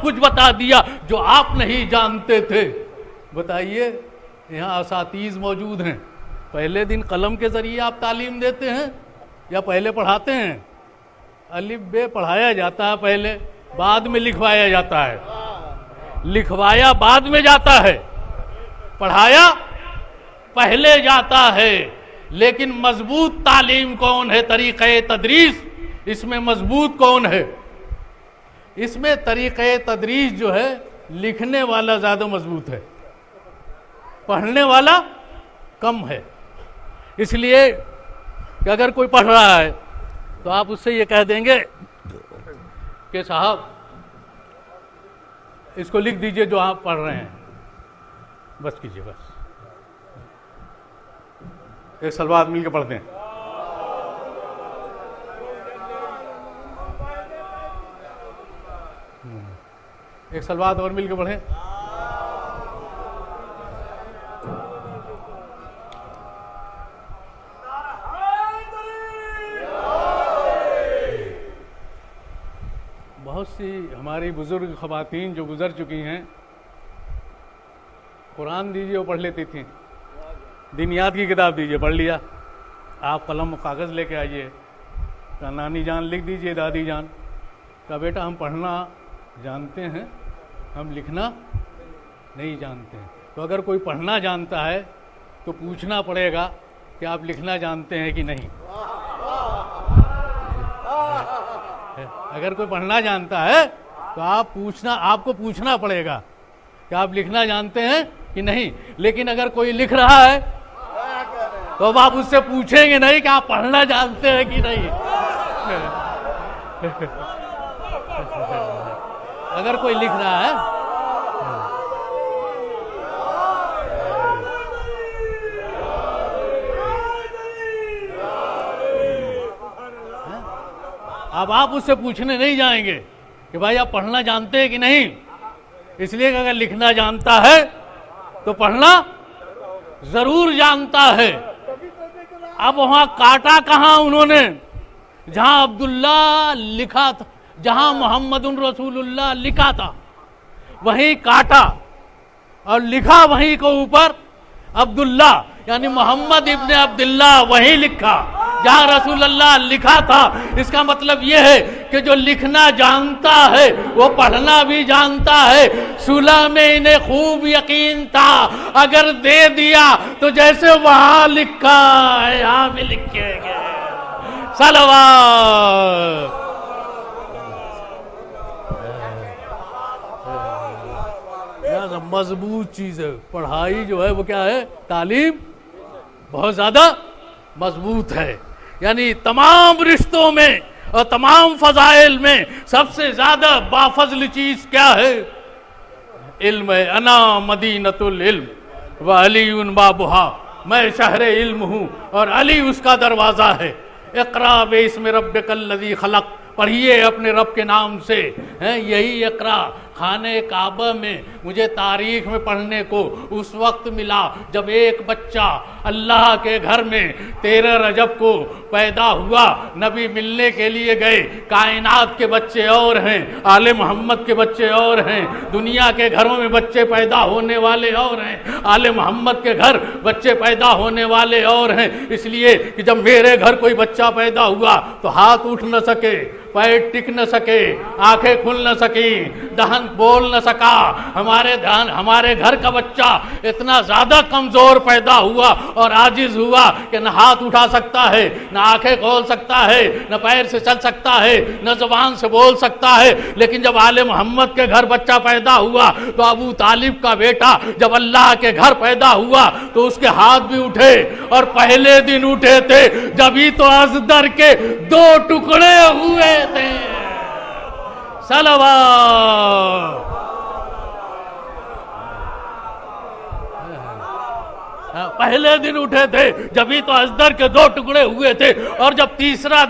کچھ بتا دیا جو آپ نہیں جانتے تھے۔ بتائیے، یہاں اساتذہ موجود ہیں، پہلے دن قلم کے ذریعے آپ تعلیم دیتے ہیں یا پہلے پڑھاتے ہیں؟ الف بے پڑھایا جاتا ہے پہلے، بعد میں لکھوایا جاتا ہے۔ لکھوایا بعد میں جاتا ہے، پڑھایا پہلے جاتا ہے۔ لیکن مضبوط تعلیم کون ہے؟ طریقہ تدریس۔ اس میں مضبوط کون ہے؟ اس میں طریقہ تدریس جو ہے، لکھنے والا زیادہ مضبوط ہے، پڑھنے والا کم ہے۔ اس لیے کہ اگر کوئی پڑھ رہا ہے تو آپ اس سے یہ کہہ دیں گے کہ صاحب اس کو لکھ دیجئے جو آپ پڑھ رہے ہیں، بس کیجئے، بس ایک سلوات مل کے پڑھتے ہیں۔ ایک سلوات اور مل کے پڑھیں۔ بہت سی ہماری بزرگ خواتین جو گزر چکی ہیں، قرآن دیجئے وہ پڑھ لیتی تھیں، دینیات کی کتاب دیجئے پڑھ لیا۔ آپ قلم و کاغذ لے کے آئیے، کہا نانی جان لکھ دیجئے، دادی جان کہا بیٹا ہم پڑھنا جانتے ہیں، ہم لکھنا نہیں جانتے ہیں۔ تو اگر کوئی پڑھنا جانتا ہے تو پوچھنا پڑے گا کہ آپ لکھنا جانتے ہیں کہ نہیں۔ اگر کوئی پڑھنا جانتا ہے تو آپ کو پوچھنا پڑے گا کہ آپ لکھنا جانتے ہیں کہ نہیں۔ لیکن اگر کوئی لکھ رہا ہے تو اب آپ اس سے پوچھیں گے نہیں کہ آپ پڑھنا جانتے ہیں کہ نہیں۔ اگر کوئی لکھ رہا ہے اب آپ اس سے پوچھنے نہیں جائیں گے کہ بھائی آپ پڑھنا جانتے ہیں کہ نہیں، اس لیے کہ اگر لکھنا جانتا ہے تو پڑھنا ضرور جانتا ہے۔ اب وہاں کاٹا کہاں انہوں نے؟ جہاں عبداللہ لکھا تھا، جہاں محمد رسول اللہ لکھا تھا وہیں کاٹا، اور لکھا وہیں کو اوپر عبداللہ یعنی محمد ابن عبداللہ وہیں لکھا جہاں رسول اللہ لکھا تھا۔ اس کا مطلب یہ ہے کہ جو لکھنا جانتا ہے وہ پڑھنا بھی جانتا ہے۔ صلح میں انہیں خوب یقین تھا، اگر دے دیا تو جیسے وہاں لکھا ہے یہاں بھی لکھیں گے۔ صلوات۔ مضبوط چیز ہے پڑھائی جو ہے، وہ کیا ہے؟ تعلیم بہت زیادہ مضبوط ہے۔ یعنی تمام رشتوں میں اور تمام فضائل میں سب سے زیادہ بافضل چیز کیا ہے؟ علم ہے۔ انا مدینۃ العلم وعلی بابھا، میں شہر علم ہوں اور علی اس کا دروازہ ہے۔ اقرا باسم ربک الذی خلق، پڑھیے اپنے رب کے نام سے۔ یہی اقرا خانہ کعبہ میں مجھے تاریخ میں پڑھنے کو اس وقت ملا جب ایک بچہ اللہ کے گھر میں 13 رجب کو پیدا ہوا، نبی ملنے کے لیے گئے۔ کائنات کے بچے اور ہیں، آل محمد کے بچے اور ہیں، دنیا کے گھروں میں بچے پیدا ہونے والے اور ہیں، آل محمد کے گھر بچے پیدا ہونے والے اور ہیں۔ اس لیے کہ جب میرے گھر کوئی بچہ پیدا ہوا تو ہاتھ اٹھ نہ سکے، پیر ٹک نہ سکے، آنکھیں کھل نہ سکی، دہن بول نہ سکا۔ ہمارے گھر کا بچہ اتنا زیادہ کمزور پیدا ہوا اور عاجز ہوا کہ نہ ہاتھ اٹھا سکتا ہے، نہ آنکھیں کھول سکتا ہے، نہ پیر سے چل سکتا ہے، نہ زبان سے بول سکتا ہے۔ لیکن جب آل محمد کے گھر بچہ پیدا ہوا تو ابو طالب کا بیٹا جب اللہ کے گھر پیدا ہوا تو اس کے ہاتھ بھی اٹھے، اور پہلے دن اٹھے تھے جبھی تو ازدر کے 2 ٹکڑے ہوئے تھے۔ صلوات۔ پہلے دن اٹھے تھے جبھی تو ازدر کے 2 ٹکڑے ہوئے تھے، اور جب تیسرا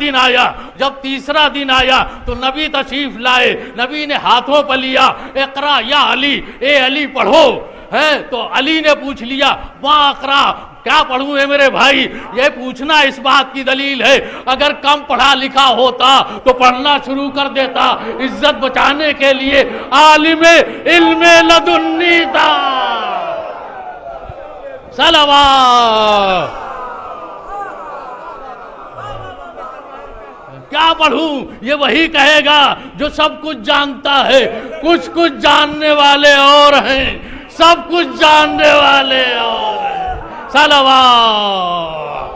دن آیا تو نبی تشریف لائے، نبی نے ہاتھوں پر لیا، اقرا یا علی، اے علی پڑھو۔ ہے تو علی نے پوچھ لیا، ما اقرا، کیا پڑھوں ہے میرے بھائی؟ یہ پوچھنا اس بات کی دلیل ہے اگر کم پڑھا لکھا ہوتا تو پڑھنا شروع کر دیتا. عزت بچانے کے لیے عالم علم لدنی تھا. صلوات. کیا پڑھوں؟ یہ وہی کہے گا جو سب کچھ جانتا ہے. کچھ جاننے والے اور ہیں، سب کچھ جاننے والے اور ہیں. صلوات.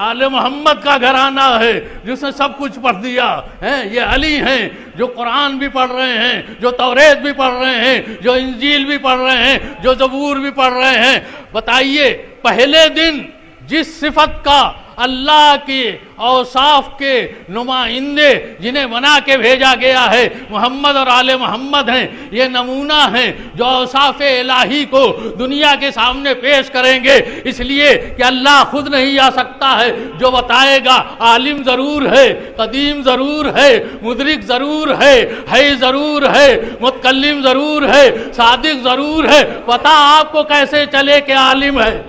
آل محمد کا گھرانہ ہے جس نے سب کچھ پڑھ دیا ہے. یہ علی ہیں جو قرآن بھی پڑھ رہے ہیں، جو توریت بھی پڑھ رہے ہیں، جو انجیل بھی پڑھ رہے ہیں، جو زبور بھی پڑھ رہے ہیں. بتائیے پہلے دن جس صفت کا اللہ کے اوصاف کے نمائندے جنہیں بنا کے بھیجا گیا ہے محمد اور آل محمد ہیں، یہ نمونہ ہیں جو اوصاف الہی کو دنیا کے سامنے پیش کریں گے. اس لیے کہ اللہ خود نہیں آ سکتا ہے، جو بتائے گا عالم ضرور ہے، قدیم ضرور ہے، مدرک ضرور ہے ضرور ہے، متکلم ضرور ہے، صادق ضرور ہے. پتہ آپ کو کیسے چلے کہ عالم ہے؟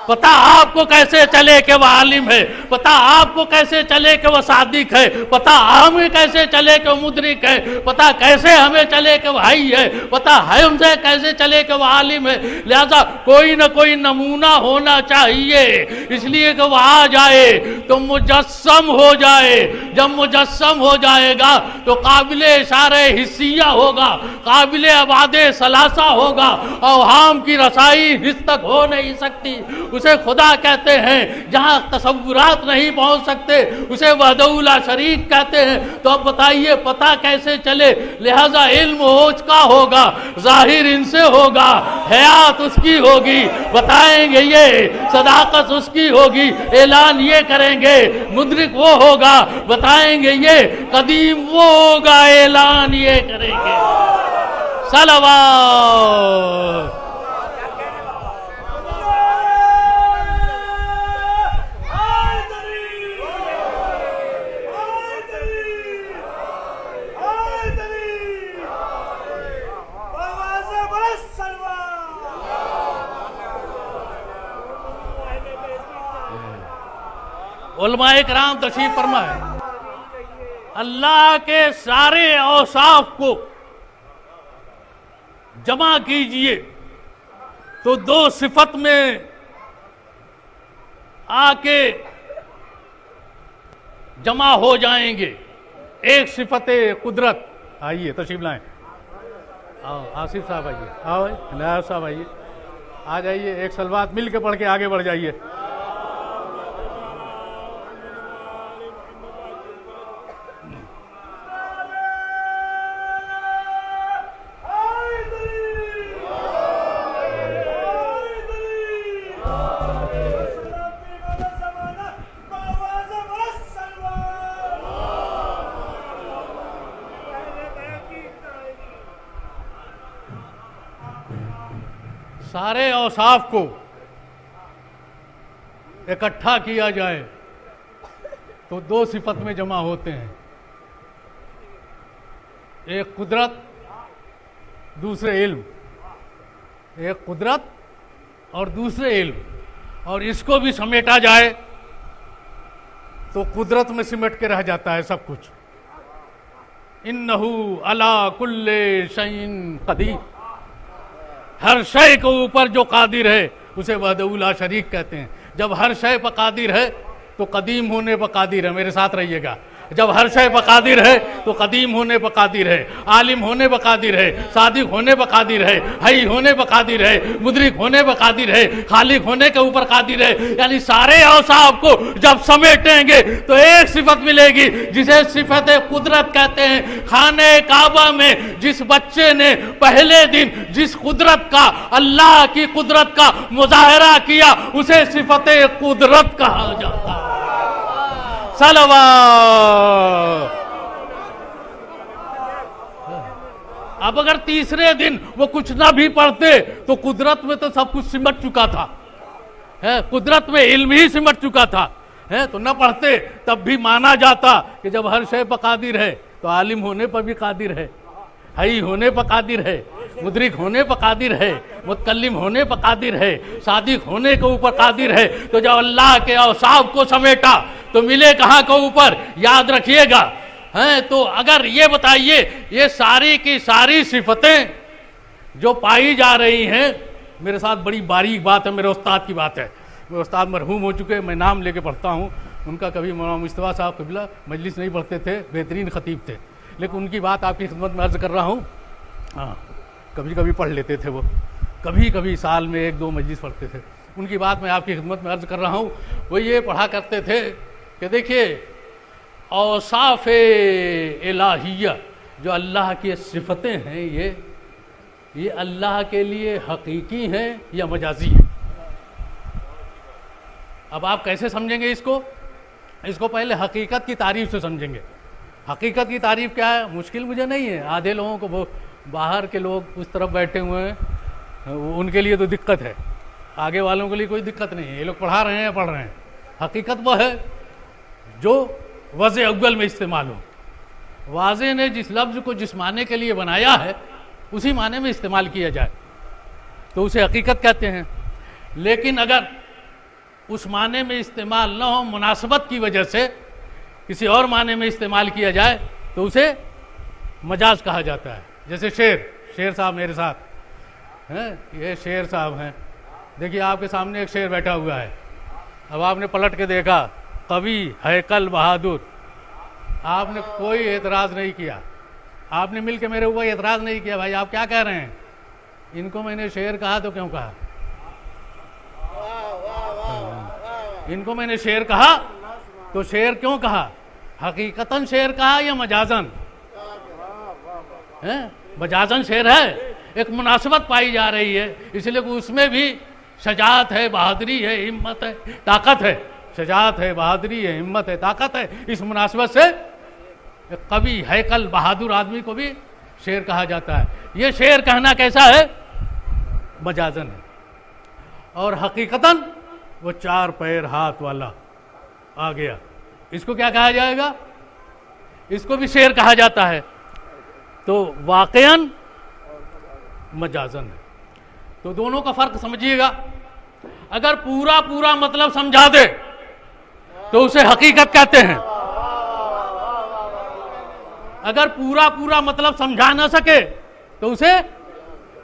پتہ آپ کو کیسے چلے کہ وہ عالم ہے؟ پتہ آپ کو کیسے چلے کہ وہ صادق ہے؟ پتہ ہمیں کیسے چلے کہ وہ مدرک ہے؟ پتہ کیسے ہمیں چلے کہ وہ حی ہے؟ پتہ ہے ہم سے کیسے چلے کہ وہ عالم ہے؟ لہذا کوئی نہ کوئی نمونہ ہونا چاہیے، اس لیے کہ وہ آ جائے تو مجسم ہو جائے. جب مجسم ہو جائے گا تو قابل اشارہ حسیہ ہوگا، قابل ابعاد ثلاثہ ہوگا. اوہام کی رسائی اس تک ہو نہیں سکتی. اسے خدا کہتے ہیں جہاں تصورات نہیں پہنچ سکتے، اسے وحدہ لا شریک کہتے ہیں. تو اب بتائیے پتہ کیسے چلے؟ لہذا علم اوج کا ہوگا، ظاہر ان سے ہوگا، حیات اس کی ہوگی، بتائیں گے یہ، صداقت اس کی ہوگی، اعلان یہ کریں گے، مدرک وہ ہوگا، بتائیں گے یہ، قدیم وہ ہوگا، اعلان یہ کریں گے. صلوات. علماء کرام تشریف فرمائے. اللہ کے سارے اوصاف کو جمع کیجئے تو دو صفت میں آ کے جمع ہو جائیں گے. ایک صفت قدرت. آئیے تشریف لائیں. آؤ آصف صاحب آئیے، آؤ نیا صاحب آئیے، آ جائیے. ایک سلوات مل کے پڑھ کے آگے بڑھ جائیے. سارے اوصاف کو اکٹھا کیا جائے تو دو صفت میں جمع ہوتے ہیں. ایک قدرت، دوسرے علم. ایک قدرت اور دوسرے علم. اور اس کو بھی سمیٹا جائے تو قدرت میں سمٹ کے رہ جاتا ہے سب کچھ. انہو علی کل شیء قدیر. ہر شے کے اوپر جو قادر ہے اسے وحدہ لا شریک کہتے ہیں. جب ہر شے پر قادر ہے تو قدیم ہونے پر قادر ہے. میرے ساتھ رہیے گا. جب ہر شے پر قادر ہے تو قدیم ہونے پر قادر ہے، عالم ہونے پر قادر ہے، صادق ہونے پر قادر ہے، حی ہونے پر قادر ہے، مدرک ہونے پر قادر ہے، خالق ہونے کے اوپر قادر ہے. یعنی سارے اوصاف کو جب سمیٹیں گے تو ایک صفت ملے گی جسے صفت قدرت کہتے ہیں. خانہ کعبہ میں جس بچے نے پہلے دن جس قدرت کا، اللہ کی قدرت کا مظاہرہ کیا اسے صفت قدرت کہا جاتا ہے. صلوات. اب اگر تیسرے دن وہ کچھ نہ بھی پڑھتے تو قدرت میں تو سب کچھ سمٹ چکا تھا، قدرت میں علم ہی سمٹ چکا تھا. تو نہ پڑھتے تب بھی مانا جاتا کہ جب ہر شے پر قادر ہے تو عالم ہونے پر بھی قادر ہے، حی ہونے پر قادر ہے، مدرک ہونے پر قادر ہے، متکلم ہونے پر قادر ہے، صادق ہونے کے اوپر قادر ہے۔ تو جب اللہ کے اوصاف کو سمیٹا تو ملے کہاں کے اوپر؟ یاد رکھیے گا۔ تو اگر یہ بتائیے، یہ ساری کی ساری صفتیں جو پائی جا رہی ہیں، میرے ساتھ بڑی باریک بات ہے، میرے استاد کی بات ہے، میرے استاد مرحوم ہو چکے، میں نام لے کے پڑھتا ہوں ان کا، کبھی مولانا مصطفیٰ صاحب قبلہ مجلس نہیں پڑھتے تھے، بہترین خطیب تھے، لیکن ان کی بات آپ کی خدمت میں عرض کر رہا ہوں۔ ہاں، کبھی کبھی پڑھ لیتے تھے وہ، کبھی کبھی سال میں 1-2 مجلس پڑھتے تھے، ان کی بات میں آپ کی خدمت میں عرض کر رہا ہوں۔ وہ یہ پڑھا کرتے تھے کہ دیکھیے اوصاف الہیہ جو اللہ کی صفتیں ہیں، یہ اللہ کے لیے حقیقی ہیں یا مجازی ہیں؟ اب آپ کیسے سمجھیں گے اس کو پہلے حقیقت کی تعریف سے سمجھیں گے۔ حقیقت کی تعریف کیا ہے؟ مشکل مجھے نہیں ہے، آدھے لوگوں کو، وہ باہر کے لوگ اس طرف بیٹھے ہوئے ہیں ان کے لیے تو دقت ہے، آگے والوں کے لیے کوئی دقت نہیں ہے، یہ لوگ پڑھا رہے ہیں پڑھ رہے ہیں۔ حقیقت وہ ہے جو وضع اول میں استعمال ہو۔ واضح نے جس لفظ کو جس معنی کے لیے بنایا ہے اسی معنی میں استعمال کیا جائے تو اسے حقیقت کہتے ہیں، لیکن اگر اس معنی میں استعمال نہ ہو، مناسبت کی وجہ سے کسی اور معنی میں استعمال کیا جائے تو اسے مجاز کہا جاتا ہے۔ جیسے شیر صاحب میرے ساتھ ہیں، یہ شیر صاحب ہیں، دیکھیے آپ کے سامنے ایک شیر بیٹھا ہوا ہے، اب آپ نے پلٹ کے دیکھا، قوی ہیکل بہادر، آپ نے کوئی اعتراض نہیں کیا، آپ نے مل کے میرے اوپر اعتراض نہیں کیا، بھائی آپ کیا کہہ رہے ہیں، ان کو میں نے شیر کہا تو کیوں کہا، ان کو میں نے شیر کہا تو شیر کیوں کہا، حقیقتاً شیر کہا یا مجازاً؟ مجازاً شیر ہے، ایک مناسبت پائی جا رہی ہے، اس لیے کہ اس میں بھی شجاعت ہے، بہادری ہے، ہمت ہے، طاقت ہے، شجاعت ہے، بہادری ہے، ہمت ہے، طاقت ہے، اس مناسبت سے قوی ہیکل بہادر آدمی کو بھی شیر کہا جاتا ہے۔ یہ شیر کہنا کیسا ہے؟ مجازاً ہے، اور حقیقتاً وہ 4 پیر ہاتھ والا آ گیا، اس کو کیا کہا جائے گا؟ اس کو بھی شیر کہا جاتا ہے، تو واقعاً مجازاً ہے۔ تو دونوں کا فرق سمجھیے گا، اگر پورا مطلب سمجھا دے تو اسے حقیقت کہتے ہیں، اگر پورا مطلب سمجھا نہ سکے تو اسے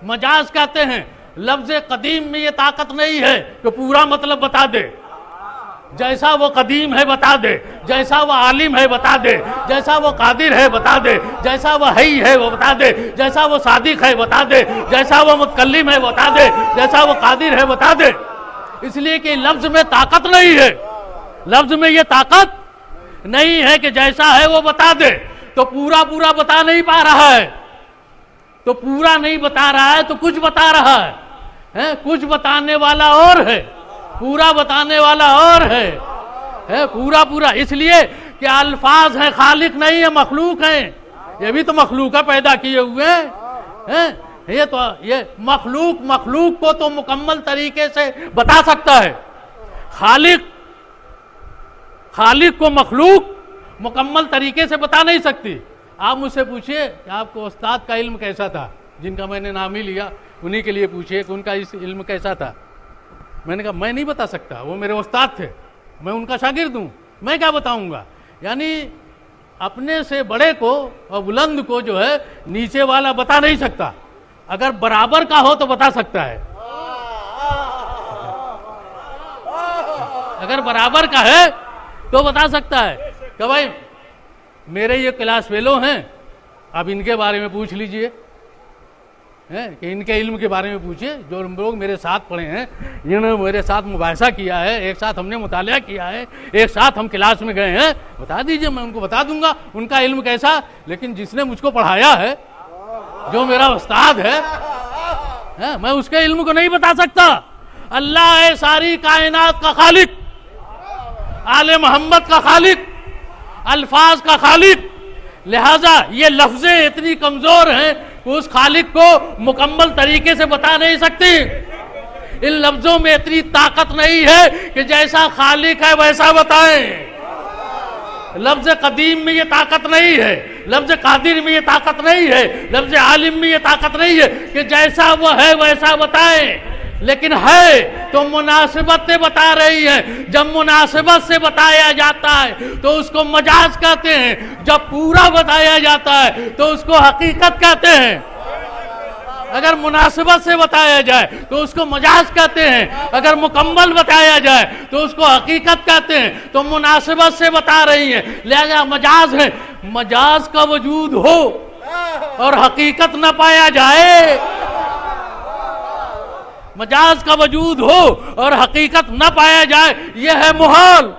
مجاز کہتے ہیں۔ لفظ قدیم میں یہ طاقت نہیں ہے کہ پورا مطلب بتا دے، جیسا وہ قدیم ہے بتا دے، جیسا وہ عالم ہے بتا دے، جیسا وہ قادر ہے بتا دے، جیسا وہ حی ہے وہ بتا دے، جیسا وہ صادق ہے بتا دے، جیسا وہ متکلم ہے بتا دے، جیسا وہ قادر ہے بتا دے، اس لیے کہ لفظ میں طاقت نہیں ہے، لفظ میں یہ طاقت نہیں ہے کہ جیسا ہے وہ بتا دے، تو پورا بتا نہیں پا رہا ہے، تو پورا نہیں بتا رہا ہے تو کچھ بتا رہا ہے، کچھ بتانے والا اور ہے، پورا بتانے والا اور ہے، پورا اس لیے کہ الفاظ ہیں، خالق نہیں ہے، مخلوق ہیں، یہ بھی تو مخلوق ہے، پیدا کیے ہوئے ہیں، یہ مخلوق کو تو مکمل طریقے سے بتا سکتا ہے، خالق کو مخلوق مکمل طریقے سے بتا نہیں سکتی۔ آپ مجھ سے پوچھئے کہ آپ کو استاد کا علم کیسا تھا، جن کا میں نے نام ہی لیا انہی کے لیے پوچھئے کہ ان کا علم کیسا تھا، میں نے کہا میں نہیں بتا سکتا، وہ میرے استاد تھے، میں ان کا شاگرد ہوں، میں کیا بتاؤں گا، یعنی اپنے سے بڑے کو اور بلند کو جو ہے نیچے والا بتا نہیں سکتا، اگر برابر کا ہو تو بتا سکتا ہے، اگر برابر کا ہے تو بتا سکتا ہے کہ بھائی میرے یہ کلاس فیلو ہیں، اب ان کے بارے میں پوچھ لیجئے، کہ ان کے علم کے بارے میں پوچھئے، جو لوگ میرے ساتھ پڑھے ہیں، جنہوں نے میرے ساتھ مباحثہ کیا ہے، ایک ساتھ ہم نے مطالعہ کیا ہے، ایک ساتھ ہم کلاس میں گئے ہیں، بتا دیجئے، میں ان کو بتا دوں گا ان کا علم کیسا، لیکن جس نے مجھ کو پڑھایا ہے، جو میرا استاد ہے، میں اس کے علم کو نہیں بتا سکتا۔ اللہ ہے ساری کائنات کا خالق، آل محمد کا خالق، الفاظ کا خالق، لہذا یہ لفظیں اتنی کمزور ہیں کہ اس خالق کو مکمل طریقے سے بتا نہیں سکتی، ان لفظوں میں اتنی طاقت نہیں ہے کہ جیسا خالق ہے ویسا بتائیں، لفظ قدیم میں یہ طاقت نہیں ہے، لفظ قادر میں یہ طاقت نہیں ہے، لفظ عالم میں یہ طاقت نہیں ہے کہ جیسا وہ ہے ویسا بتائیں، لیکن ہے تو مناسبت سے بتا رہی ہے۔ جب مناسبت سے بتایا جاتا ہے تو اس کو مجاز کہتے ہیں، جب پورا بتایا جاتا ہے تو اس کو حقیقت کہتے ہیں۔ اگر مناسبت سے بتایا جائے تو اس کو مجاز کہتے ہیں، اگر مکمل بتایا جائے تو اس کو حقیقت کہتے ہیں۔ تو مناسبت سے بتا رہی ہیں، لہذا مجاز ہے۔ مجاز کا وجود ہو اور حقیقت نہ پایا جائے، مجاز کا وجود ہو اور حقیقت نہ پایا جائے، یہ ہے محال۔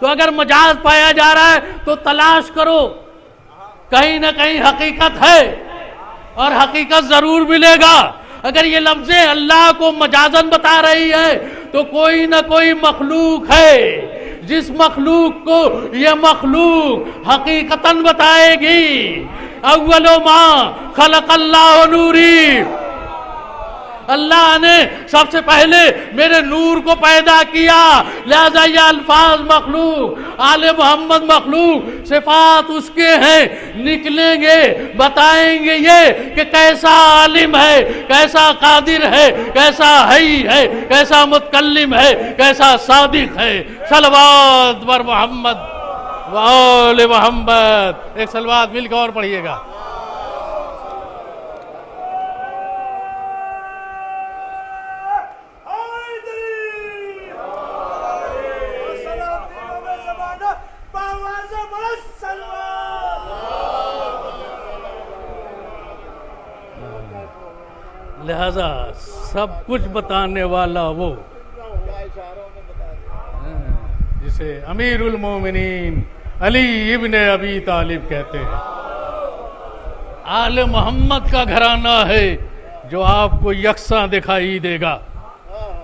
تو اگر مجاز پایا جا رہا ہے تو تلاش کرو، کہیں نہ کہیں حقیقت ہے اور حقیقت ضرور ملے گا۔ اگر یہ لفظیں اللہ کو مجازن بتا رہی ہے تو کوئی نہ کوئی مخلوق ہے، جس مخلوق کو یہ مخلوق حقیقتاً بتائے گی۔ اول ما خلق اللہ نوری، اللہ نے سب سے پہلے میرے نور کو پیدا کیا، لہذا یہ الفاظ مخلوق، آل محمد مخلوق، صفات اس کے ہیں، نکلیں گے بتائیں گے یہ کہ کیسا عالم ہے، کیسا قادر ہے، کیسا حی ہے، کیسا متکلم ہے، کیسا صادق ہے۔ صلوات بر محمد و آل محمد۔ ایک صلوات مل کے اور پڑھیے گا۔ لہذا سب کچھ بتانے والا وہ جسے امیر المومنین علی ابن ابی طالب کہتے ہیں۔ آل محمد کا گھرانہ ہے جو آپ کو یکساں دکھائی دے گا۔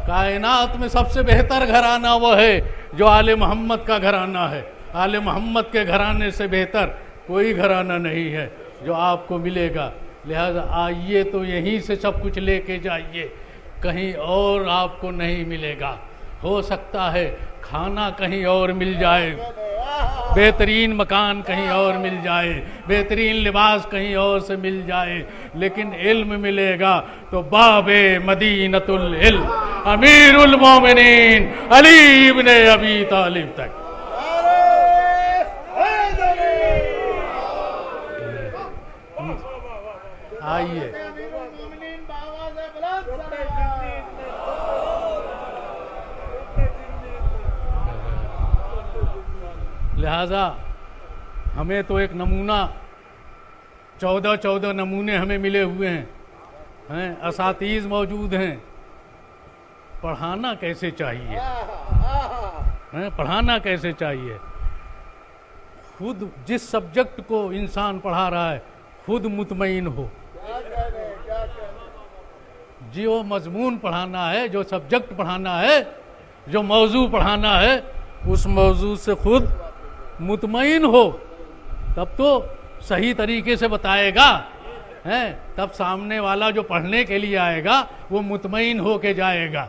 کائنات میں سب سے بہتر گھرانہ وہ ہے جو آل محمد کا گھرانہ ہے۔ آل محمد کے گھرانے سے بہتر کوئی گھرانہ نہیں ہے جو آپ کو ملے گا۔ لہذا آئیے تو یہیں سے سب کچھ لے کے جائیے، کہیں اور آپ کو نہیں ملے گا۔ ہو سکتا ہے کھانا کہیں اور مل جائے، بہترین مکان کہیں اور مل جائے، بہترین لباس کہیں اور سے مل جائے، لیکن علم ملے گا تو باب مدینۃ العلم امیر المومنین علی ابن ابی طالب تک۔ آئیے لہذا ہمیں تو ایک نمونہ 14 نمونے ہمیں ملے ہوئے ہیں، اساتذہ موجود ہیں۔ پڑھانا کیسے چاہیے، پڑھانا کیسے چاہیے؟ خود جس سبجیکٹ کو انسان پڑھا رہا ہے خود مطمئن ہو، جو مضمون پڑھانا ہے، جو سبجیکٹ پڑھانا ہے، جو موضوع پڑھانا ہے، اس موضوع سے خود مطمئن ہو، تب تو صحیح طریقے سے بتائے گا، تب سامنے والا جو پڑھنے کے لیے آئے گا وہ مطمئن ہو کے جائے گا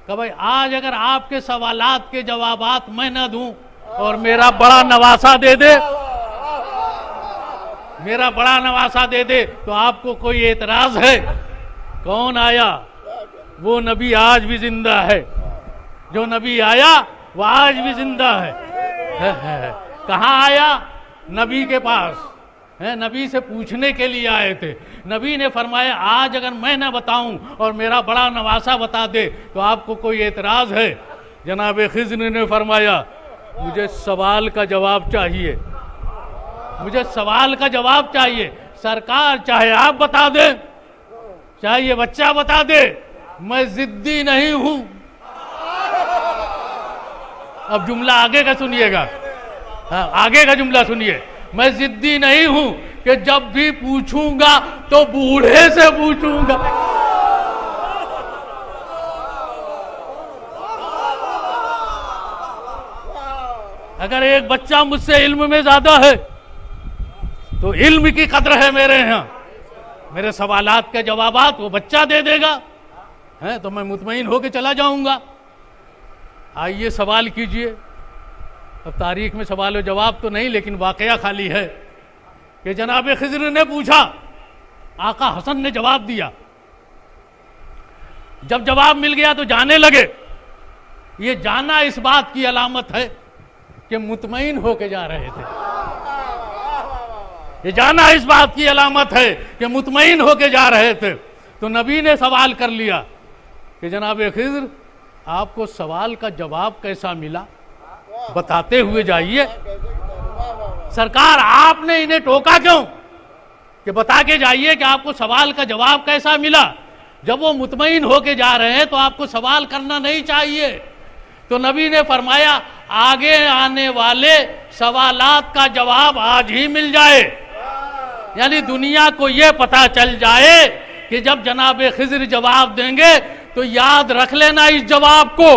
کہ بھائی آج اگر آپ کے سوالات کے جوابات میں نہ دوں اور میرا بڑا نواسا دے دے، میرا بڑا نواسا دے دے تو آپ کو کوئی اعتراض ہے؟ کون آیا؟ وہ نبی آج بھی زندہ ہے، جو نبی آیا وہ آج بھی زندہ ہے۔ کہاں آیا؟ نبی کے پاس، نبی سے پوچھنے کے لیے آئے تھے۔ نبی نے فرمایا آج اگر میں نہ بتاؤں اور میرا بڑا نواسا بتا دے تو آپ کو کوئی اعتراض ہے؟ جناب خضر نے فرمایا مجھے سوال کا جواب چاہیے، مجھے سوال کا جواب چاہیے۔ سرکار چاہے آپ بتا دیں، چاہے یہ بچہ بتا دے، میں ضدی نہیں ہوں۔ اب جملہ آگے کا سنیے گا، آگے کا جملہ سنیے۔ میں ضدی نہیں ہوں کہ جب بھی پوچھوں گا تو بوڑھے سے پوچھوں گا۔ اگر ایک بچہ مجھ سے علم میں زیادہ ہے تو علم کی قدر ہے میرے ہاں، میرے سوالات کے جوابات وہ بچہ دے دے گا، تو میں مطمئن ہو کے چلا جاؤں گا۔ آئیے سوال کیجئے، اب تاریخ میں سوال و جواب تو نہیں لیکن واقعہ خالی ہے کہ جناب خضر نے پوچھا، آقا حسن نے جواب دیا، جب جواب مل گیا تو جانے لگے۔ یہ جانا اس بات کی علامت ہے کہ مطمئن ہو کے جا رہے تھے، یہ جانا اس بات کی علامت ہے کہ مطمئن ہو کے جا رہے تھے۔ تو نبی نے سوال کر لیا کہ جناب خضر آپ کو سوال کا جواب کیسا ملا، بتاتے ہوئے جائیے۔ سرکار آپ نے انہیں ٹوکا کیوں کہ بتا کے جائیے کہ آپ کو سوال کا جواب کیسا ملا؟ جب وہ مطمئن ہو کے جا رہے ہیں تو آپ کو سوال کرنا نہیں چاہیے۔ تو نبی نے فرمایا آگے آنے والے سوالات کا جواب آج ہی مل جائے، یعنی دنیا کو یہ پتا چل جائے کہ جب جناب خضر جواب دیں گے تو یاد رکھ لینا اس جواب کو۔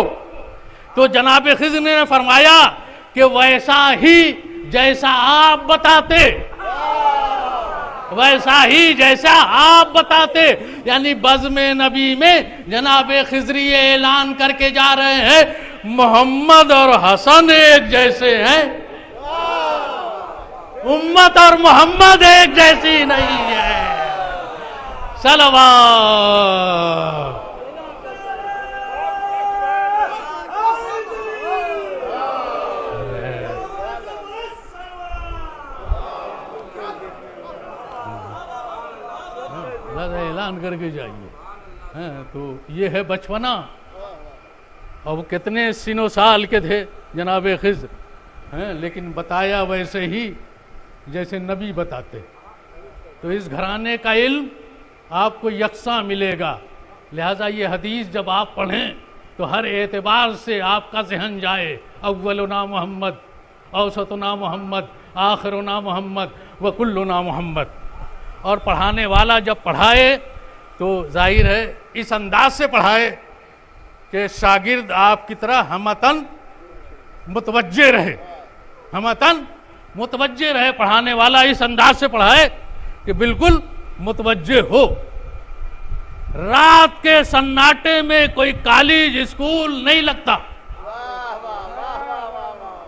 تو جناب خضر نے فرمایا کہ ویسا ہی جیسا آپ بتاتے، ویسا ہی جیسا آپ بتاتے، یعنی بزم نبی میں جناب خضر یہ اعلان کر کے جا رہے ہیں محمد اور حسن ایک جیسے ہیں، امت اور محمد ایک جیسی نہیں ہے۔ صلوات۔ اعلان کر کے جائیے۔ تو یہ ہے بچپنا، اور وہ کتنے سنو سال کے تھے جناب خضر، لیکن بتایا ویسے ہی جیسے نبی بتاتے۔ تو اس گھرانے کا علم آپ کو یکساں ملے گا، لہٰذا یہ حدیث جب آپ پڑھیں تو ہر اعتبار سے آپ کا ذہن جائے، اولنا محمد، اوسطنا محمد، آخرنا محمد، وکلنا محمد۔ اور پڑھانے والا جب پڑھائے تو ظاہر ہے اس انداز سے پڑھائے کہ شاگرد آپ کی طرح ہمتن متوجہ رہے، ہمتن متوجہ رہے۔ پڑھانے والا اس انداز سے پڑھائے کہ بالکل متوجہ ہو۔ رات کے سناٹے میں کوئی کالج اسکول نہیں لگتا،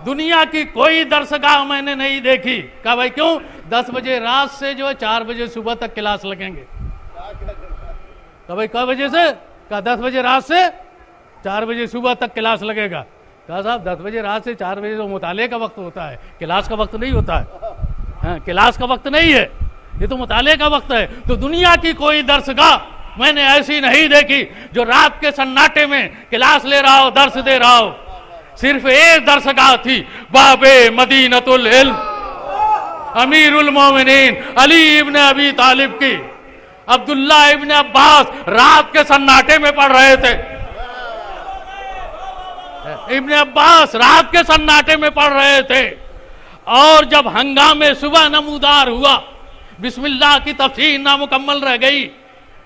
دنیا کی کوئی درسگاہ میں نے نہیں دیکھی۔ کہا بھائی کیوں؟ 10 بجے رات سے جو ہے 4 بجے صبح تک کلاس لگیں گے۔ کہا بھائی کیا بجے سے؟ کہا 10 بجے رات سے 4 بجے صبح تک کلاس لگے گا۔ کہا صاحب 10 بجے رات سے 4 بجے تو مطالعے کا وقت ہوتا ہے، کلاس کا وقت نہیں ہوتا ہے، کلاس کا وقت نہیں ہے، یہ تو مطالعے کا وقت ہے۔ تو دنیا کی کوئی درسگاہ میں نے ایسی نہیں دیکھی جو رات کے سناٹے میں کلاس لے رہا ہو، درس دے رہا ہو۔ صرف ایک درسگاہ تھی، باب مدینۃ العلم، امیر المومنین علی ابن ابی طالب کی۔ عبداللہ ابن عباس رات کے سناٹے میں پڑھ رہے تھے، ابن عباس رات کے سناٹے میں پڑھ رہے تھے۔ اور جب ہنگامے صبح نمودار ہوا، بسم اللہ کی تفسیر نامکمل رہ گئی،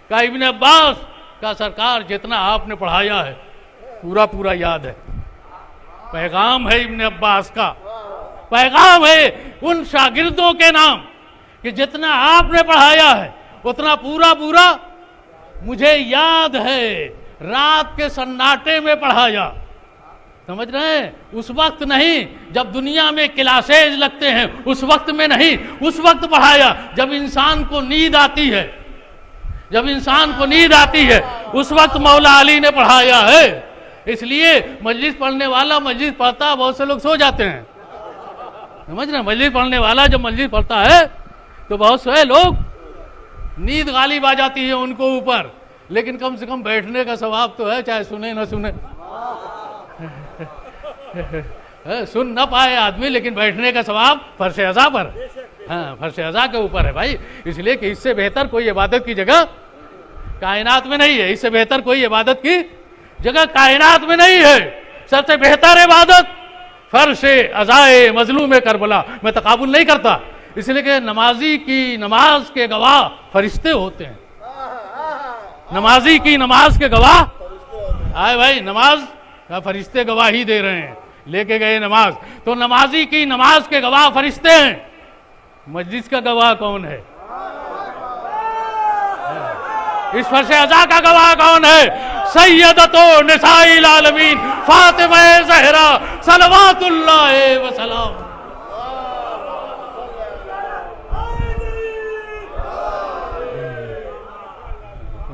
کہا ابن عباس، کہا سرکار جتنا آپ نے پڑھایا ہے پورا پورا یاد ہے۔ پیغام ہے ابن عباس کا، پیغام ہے ان شاگردوں کے نام کہ جتنا آپ نے پڑھایا ہے اتنا پورا پورا مجھے یاد ہے، رات کے سناٹے میں پڑھایا۔ سمجھ رہے ہیں؟ اس وقت نہیں جب دنیا میں کلاسز لگتے ہیں، اس وقت میں نہیں، اس وقت پڑھایا جب انسان کو نیند آتی ہے، جب انسان کو نیند آتی ہے اس وقت مولا علی نے پڑھایا ہے۔ اس لیے مجلس پڑھنے والا مجلس پڑھتا ہے، بہت سے لوگ سو جاتے ہیں، سمجھ رہے ہیں؟ مجلس پڑھنے والا جب مجلس پڑھتا ہے تو بہت سے لوگ نیند غالب آ جاتی ہے ان کو اوپر، لیکن کم سے کم بیٹھنے کا ثواب تو ہے، چاہے سنے نہ سنے، سن نہ پائے آدمی لیکن بیٹھنے کا ثواب فرش عزا پر، فرش عزا کے اوپر ہے بھائی۔ اس لیے کہ اس سے بہتر کوئی عبادت کی جگہ کائنات میں نہیں ہے، اس سے بہتر کوئی عبادت کی جگہ کائنات میں نہیں ہے۔ سب سے بہتر عبادت فرش عزائے مظلوم کربلا، میں تقابل نہیں کرتا، اس لیے کہ نمازی کی نماز کے گواہ فرشتے ہوتے ہیں، نمازی کی نماز کے گواہ آئے بھائی، نماز کا فرشتے گواہی دے رہے ہیں، لے کے گئے نماز، تو نمازی کی نماز کے گواہ فرشتے ہیں، مجلس کا گواہ کون ہے؟ اس فرش عزا کا گواہ کون ہے؟ سیدۃ نساء العالمین فاطمہ زہرا صلوات اللہ وسلام.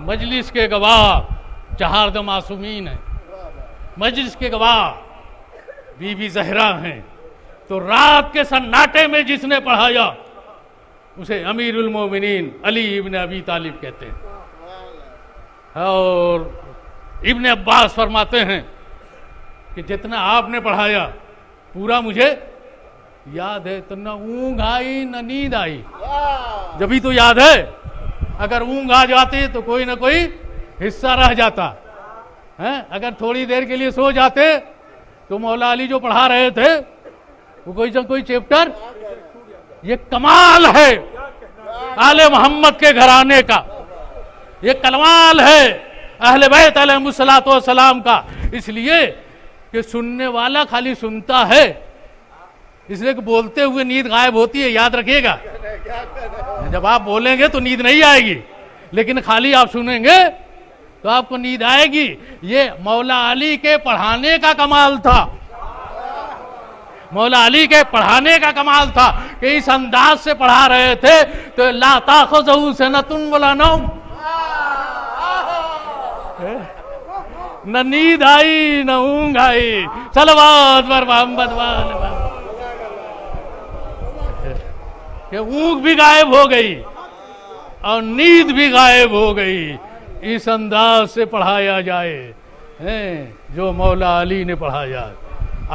مجلس کے گواہ چہار دو معصومین ہیں، مجلس کے گواہ بی بی زہرا ہیں. تو رات کے سناٹے میں جس نے پڑھایا اسے امیر المومنین علی ابن ابی طالب کہتے ہیں. اور ابن عباس فرماتے ہیں کہ جتنا آپ نے پڑھایا پورا مجھے یاد ہے، تو نہ اونگ آئی نہ نیند آئی. جبھی تو یاد ہے، اگر اونگ آ جاتی تو کوئی نہ کوئی حصہ رہ جاتا. اگر تھوڑی دیر کے لیے سو جاتے تو مولا علی جو پڑھا رہے تھے وہ کوئی نہ کوئی چیپٹر. یہ کمال ہے آل محمد کے گھرانے کا، یہ کمال ہے اہل بیت علیہ الصلوۃ والسلام کا. اس لیے کہ سننے والا خالی سنتا ہے، اس لیے کہ بولتے ہوئے نیند غائب ہوتی ہے، یاد رکھیے گا. جب آپ بولیں گے تو نیند نہیں آئے گی، لیکن خالی آپ سنیں گے تو آپ کو نیند آئے گی. یہ مولا علی کے پڑھانے کا کمال تھا، مولا علی کے پڑھانے کا کمال تھا کہ اس انداز سے پڑھا رہے تھے تو لا تاخذہ سنۃ ولا نوم، نہ نیند آئی نہ اونگ آئی. صلوات بر محمد وآل. کہ اونگ بھی غائب ہو گئی اور نیند بھی غائب ہو گئی. اس انداز سے پڑھایا جائے جو مولا علی نے پڑھایا.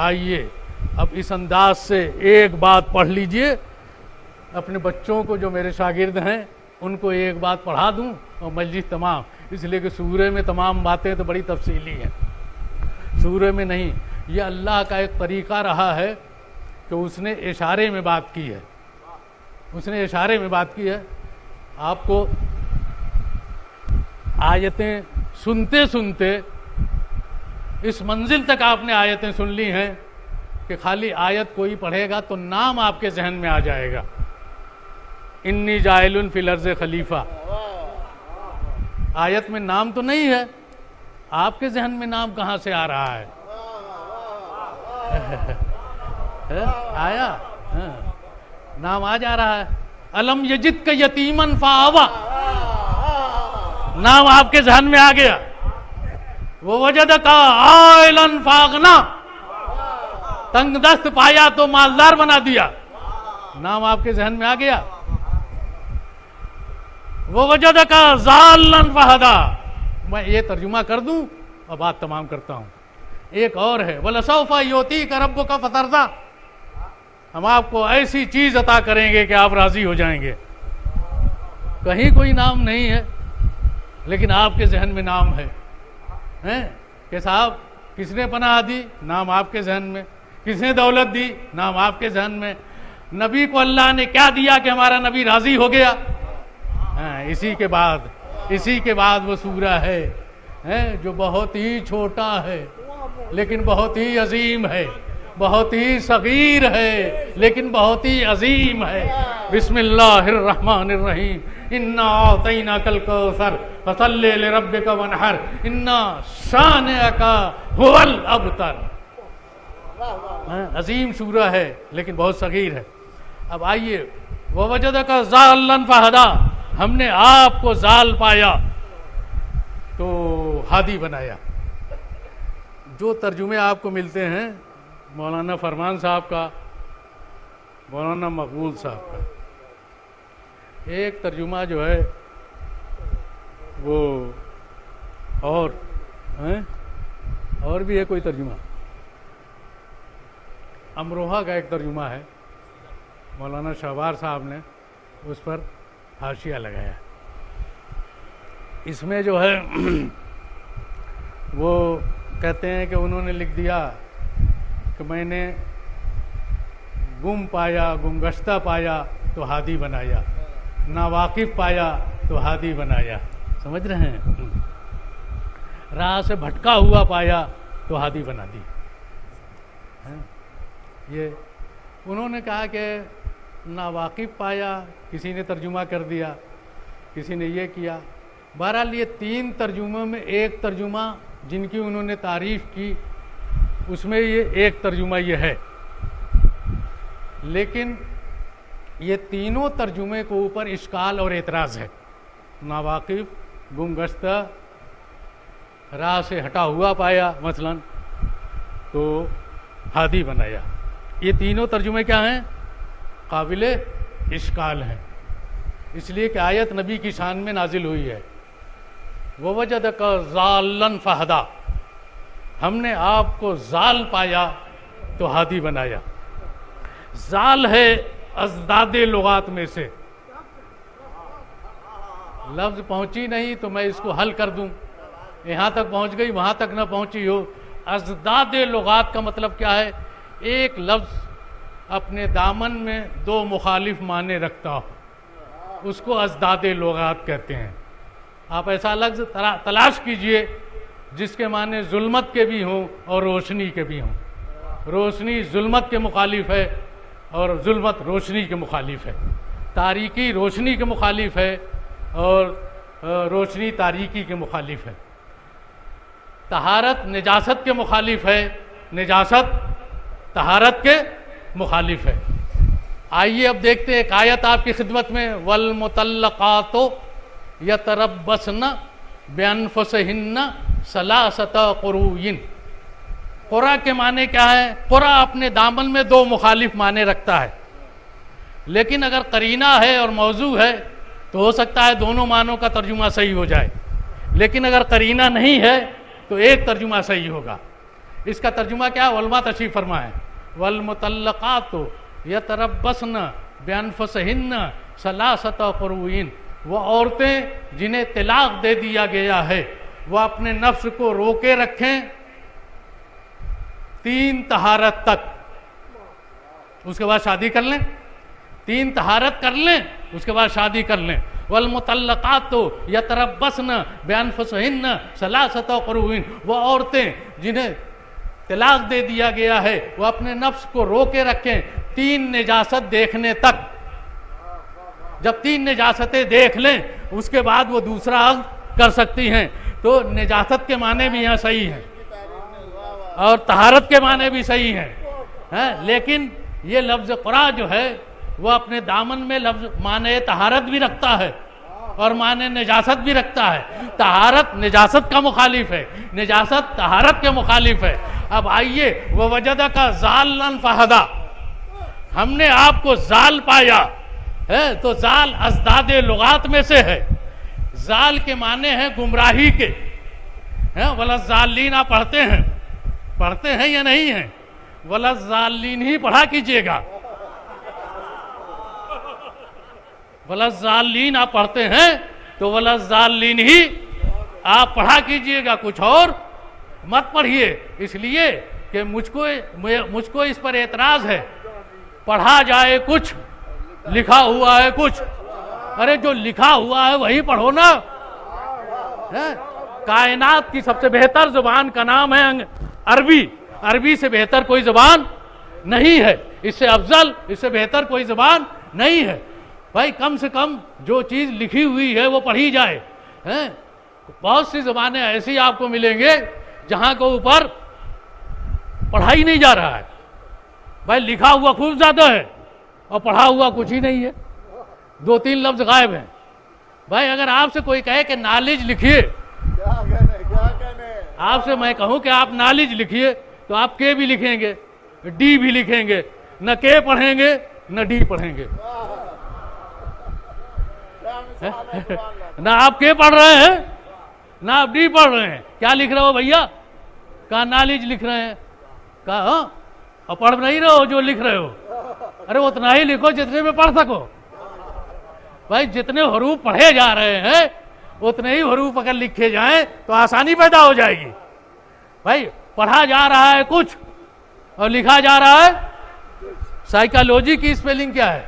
آئیے اب اس انداز سے ایک بات پڑھ لیجئے. اپنے بچوں کو جو میرے شاگرد ہیں ان کو ایک بات پڑھا دوں اور مجلس تمام. اس لیے کہ سورہ میں تمام باتیں تو بڑی تفصیلی ہیں، سورہ میں نہیں. یہ اللہ کا ایک طریقہ رہا ہے کہ اس نے اشارے میں بات کی ہے، اس نے اشارے میں بات کی ہے. آپ کو آیتیں سنتے سنتے اس منزل تک آپ نے آیتیں سن لی ہیں کہ خالی آیت کوئی پڑھے گا تو نام آپ کے ذہن میں آ جائے گا. انی جاعل فی الارض خلیفہ، آیت میں نام تو نہیں ہے، آپ کے ذہن میں نام کہاں سے آ رہا ہے؟ آیا نام آ جا رہا ہے. الم یجدک یتیما فآویٰ، نام آپ کے ذہن میں آ گیا. ووجدک عائلا فاغنیٰ، تنگ دست پایا تو مالدار بنا دیا، نام آپ کے ذہن میں آ گیا. ووجدک ضالا فہدیٰ. میں یہ ترجمہ کر دوں اور بات تمام کرتا ہوں. ایک اور ہے وَلَسَوْفَ يُعْطِيكَ رَبُّكَ فَتَرْضَىٰ، ہم آپ کو ایسی چیز عطا کریں گے کہ آپ راضی ہو جائیں گے. کہیں کوئی نام نہیں ہے لیکن آپ کے ذہن میں نام ہے. کہ صاحب کس نے پناہ دی، نام آپ کے ذہن میں. کس نے دولت دی، نام آپ کے ذہن میں. نبی کو اللہ نے کیا دیا کہ ہمارا نبی راضی ہو گیا. اسی کے بعد وہ سورہ ہے جو بہت ہی چھوٹا ہے لیکن بہت ہی عظیم ہے، بہت ہی صغیر ہے لیکن بہت ہی عظیم ہے. بسم اللہ الرحمن الرحیم. انا اعطیناک الکوثر فصل لربک وانحر انا شانئک هو الابتر. عظیم سورہ ہے لیکن بہت صغیر ہے. اب آئیے ووجدک ضالا فہدیٰ، ہم نے آپ کو ضال پایا تو ہادی بنایا. جو ترجمے آپ کو ملتے ہیں مولانا فرمان صاحب کا، مولانا مقبول صاحب کا، ایک ترجمہ جو ہے وہ اور بھی ہے کوئی ترجمہ، امروہہ کا ایک ترجمہ ہے مولانا شہبار صاحب نے اس پر حاشیہ لگایا. اس میں جو ہے وہ کہتے ہیں کہ انہوں نے لکھ دیا کہ میں نے گم پایا، گمگشتہ پایا تو ہادی بنایا، ناواقف پایا تو ہادی بنایا. سمجھ رہے ہیں؟ راہ سے بھٹکا ہوا پایا تو ہادی بنا دی. یہ انہوں نے کہا کہ ناواقف پایا، کسی نے ترجمہ کر دیا، کسی نے یہ کیا. بہرحال یہ تین ترجموں میں ایک ترجمہ جن کی انہوں نے تعریف کی اس میں یہ ایک ترجمہ یہ ہے، لیکن یہ تینوں ترجمے کے اوپر اشکال اور اعتراض ہے۔ ناواقف، گمگشتہ، راہ سے ہٹا ہوا پایا مثلا تو ہادی بنایا۔ یہ تینوں ترجمے کیا ہیں؟ قابل اشکال ہیں، اس لیے کہ آیت نبی کی شان میں نازل ہوئی ہے، وَوَجَدَكَ ضَالًّا فَهَدَىٰ، ہم نے آپ کو ضال پایا تو ہادی بنایا۔ ضال ہے ازداد لغات میں سے، لفظ پہنچی نہیں تو میں اس کو حل کر دوں، یہاں تک پہنچ گئی وہاں تک نہ پہنچی ہو۔ ازداد لغات کا مطلب کیا ہے؟ ایک لفظ اپنے دامن میں دو مخالف معنی رکھتا ہو، اس کو ازداد لغات کہتے ہیں۔ آپ ایسا لفظ تلاش کیجئے جس کے معنی ظلمت کے بھی ہوں اور روشنی کے بھی ہوں۔ روشنی ظلمت کے مخالف ہے اور ظلمت روشنی کے مخالف ہے، تاریکی روشنی کے مخالف ہے اور روشنی تاریکی کے مخالف ہے۔ طہارت نجاست کے مخالف ہے، نجاست طہارت کے مخالف ہے۔ آئیے اب دیکھتے ہیں ایک آیت آپ کی خدمت میں، وَالْمُطَلَّقَاتُ يَتَرَبَّصْنَ بِأَنفُسِهِنَّ ثَلَاثَةَ قُرُوءٍ۔ قرا کے معنی کیا ہے؟ قرا اپنے دامن میں دو مخالف معنی رکھتا ہے، لیکن اگر قرینہ ہے اور موضوع ہے تو ہو سکتا ہے دونوں معنوں کا ترجمہ صحیح ہو جائے، لیکن اگر قرینہ نہیں ہے تو ایک ترجمہ صحیح ہوگا۔ اس کا ترجمہ کیا ہے؟ علماء تشریف فرمائیں، وَالْمُطَلَّقَاتُ يَتَرَبَّصْنَ بِأَنفُسِهِنَّ ثَلَاثَةَ قُرُوءٍ، وہ عورتیں جنہیں طلاق دے دیا گیا ہے وہ اپنے نفس کو روکے رکھیں 3 طہارت تک، اس کے بعد شادی کر لیں، 3 طہارت کر لیں اس کے بعد شادی کر لیں۔ وَالْمُطَلَّقَاتُ يَتَرَبَّصْنَ بِأَنفُسِهِنَّ ثَلَاثَةَ قُرُوءٍ، وہ عورتیں جنہیں طلاق دے دیا گیا ہے وہ اپنے نفس کو روکے رکھیں 3 نجاست دیکھنے تک۔ جب 3 نجاستیں دیکھ لیں اس کے بعد وہ دوسرا عقد کر سکتی ہیں۔ تو نجاست کے معنی بھی یہاں صحیح ہیں اور طہارت کے معنی بھی صحیح ہیں، لیکن یہ لفظ قرا جو ہے وہ اپنے دامن میں لفظ معنی طہارت بھی رکھتا ہے اور معنی نجاست بھی رکھتا ہے۔ طہارت نجاست کا مخالف ہے، نجاست طہارت کے مخالف ہے۔ اب آئیے، وَوَجَدَكَ ضَالًّا فَهَدَىٰ، ہم نے آپ کو ضال پایا ہے، تو ضال ازداد لغات میں سے ہے۔ ضال کے معنی ہیں گمراہی کے، وَلَا الضَّالِّينَ آپ پڑھتے ہیں یا نہیں ہیں؟ وَلَا الضَّالِّينَ ہی پڑھا کیجئے گا، وَلَا الضَّالِّينَ آپ پڑھتے ہیں تو وَلَا الضَّالِّينَ ہی آپ پڑھا کیجئے گا، کچھ اور مت پڑھیے، اس لیے کہ مجھ کو اس پر اعتراض ہے۔ پڑھا جائے کچھ، لکھا ہوا ہے کچھ، ارے جو لکھا ہوا ہے وہی پڑھو نا۔ کائنات کی سب سے بہتر زبان کا نام ہے عربی، عربی سے بہتر کوئی زبان نہیں ہے، اس سے افضل، اس سے بہتر کوئی زبان نہیں ہے۔ بھائی کم سے کم جو چیز لکھی ہوئی ہے وہ پڑھی جائے۔ بہت سی زبانیں ایسی آپ کو ملیں گے جہاں کے اوپر پڑھائی نہیں جا رہا ہے، بھائی لکھا ہوا خوب زیادہ ہے اور پڑھا ہوا کچھ ہی نہیں ہے، 2-3 لفظ غائب ہیں۔ بھائی اگر آپ سے کوئی کہے کہ نالج لکھیے، آپ سے میں کہوں کہ آپ نالج لکھیے تو آپ کے بھی لکھیں گے، ڈی بھی لکھیں گے، نہ کے پڑھیں گے نہ ڈی پڑھیں گے، نہ آپ کے پڑھ رہے ہیں نہ آپ ڈی پڑھ رہے ہیں۔ کیا لکھ رہے ہو بھیا؟ کہا نالج لکھ رہے ہیں۔ کہا ہاں، اور پڑھ نہیں رہے ہو جو لکھ رہے ہو؟ ارے اتنا ہی لکھو جتنے میں پڑھ سکو۔ بھائی جتنے حروف پڑھے جا رہے ہیں اتنے ہی حروف اگر لکھے جائیں تو آسانی پیدا ہو جائے گی۔ بھائی پڑھا جا رہا ہے کچھ اور لکھا جا رہا ہے، سائیکالوجی کی اسپیلنگ کیا ہے؟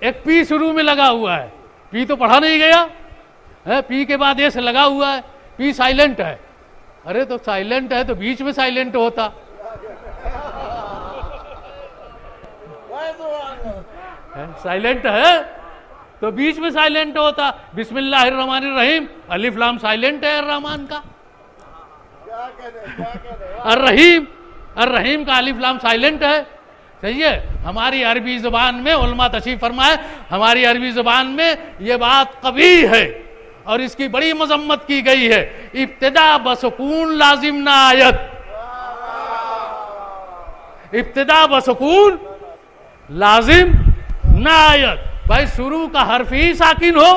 ایک پی شروع میں لگا ہوا ہے، پی تو پڑھا نہیں گیا، پی کے بعد ایس لگا ہوا ہے، پی سائلنٹ ہے۔ ارے تو سائلنٹ ہے تو بیچ میں سائلنٹ ہوتا، سائلنٹ ہے تو بیچ میں سائلنٹ ہوتا۔ بسم اللہ الرحمن الرحیم، الف لام سائلنٹ ہے الرحمن کا، الرحیم، الرحیم کا الف لام سائلنٹ ہے، صحیح ہے. ہماری عربی زبان میں علماء تشریف فرمائے، ہماری عربی زبان میں یہ بات قبیح ہے اور اس کی بڑی مذمت کی گئی ہے. ابتدا بسکون لازم نہ آیت، ابتدا بسکون لازم نہ آیت. بھائی شروع کا حرف ہی ساکن ہو،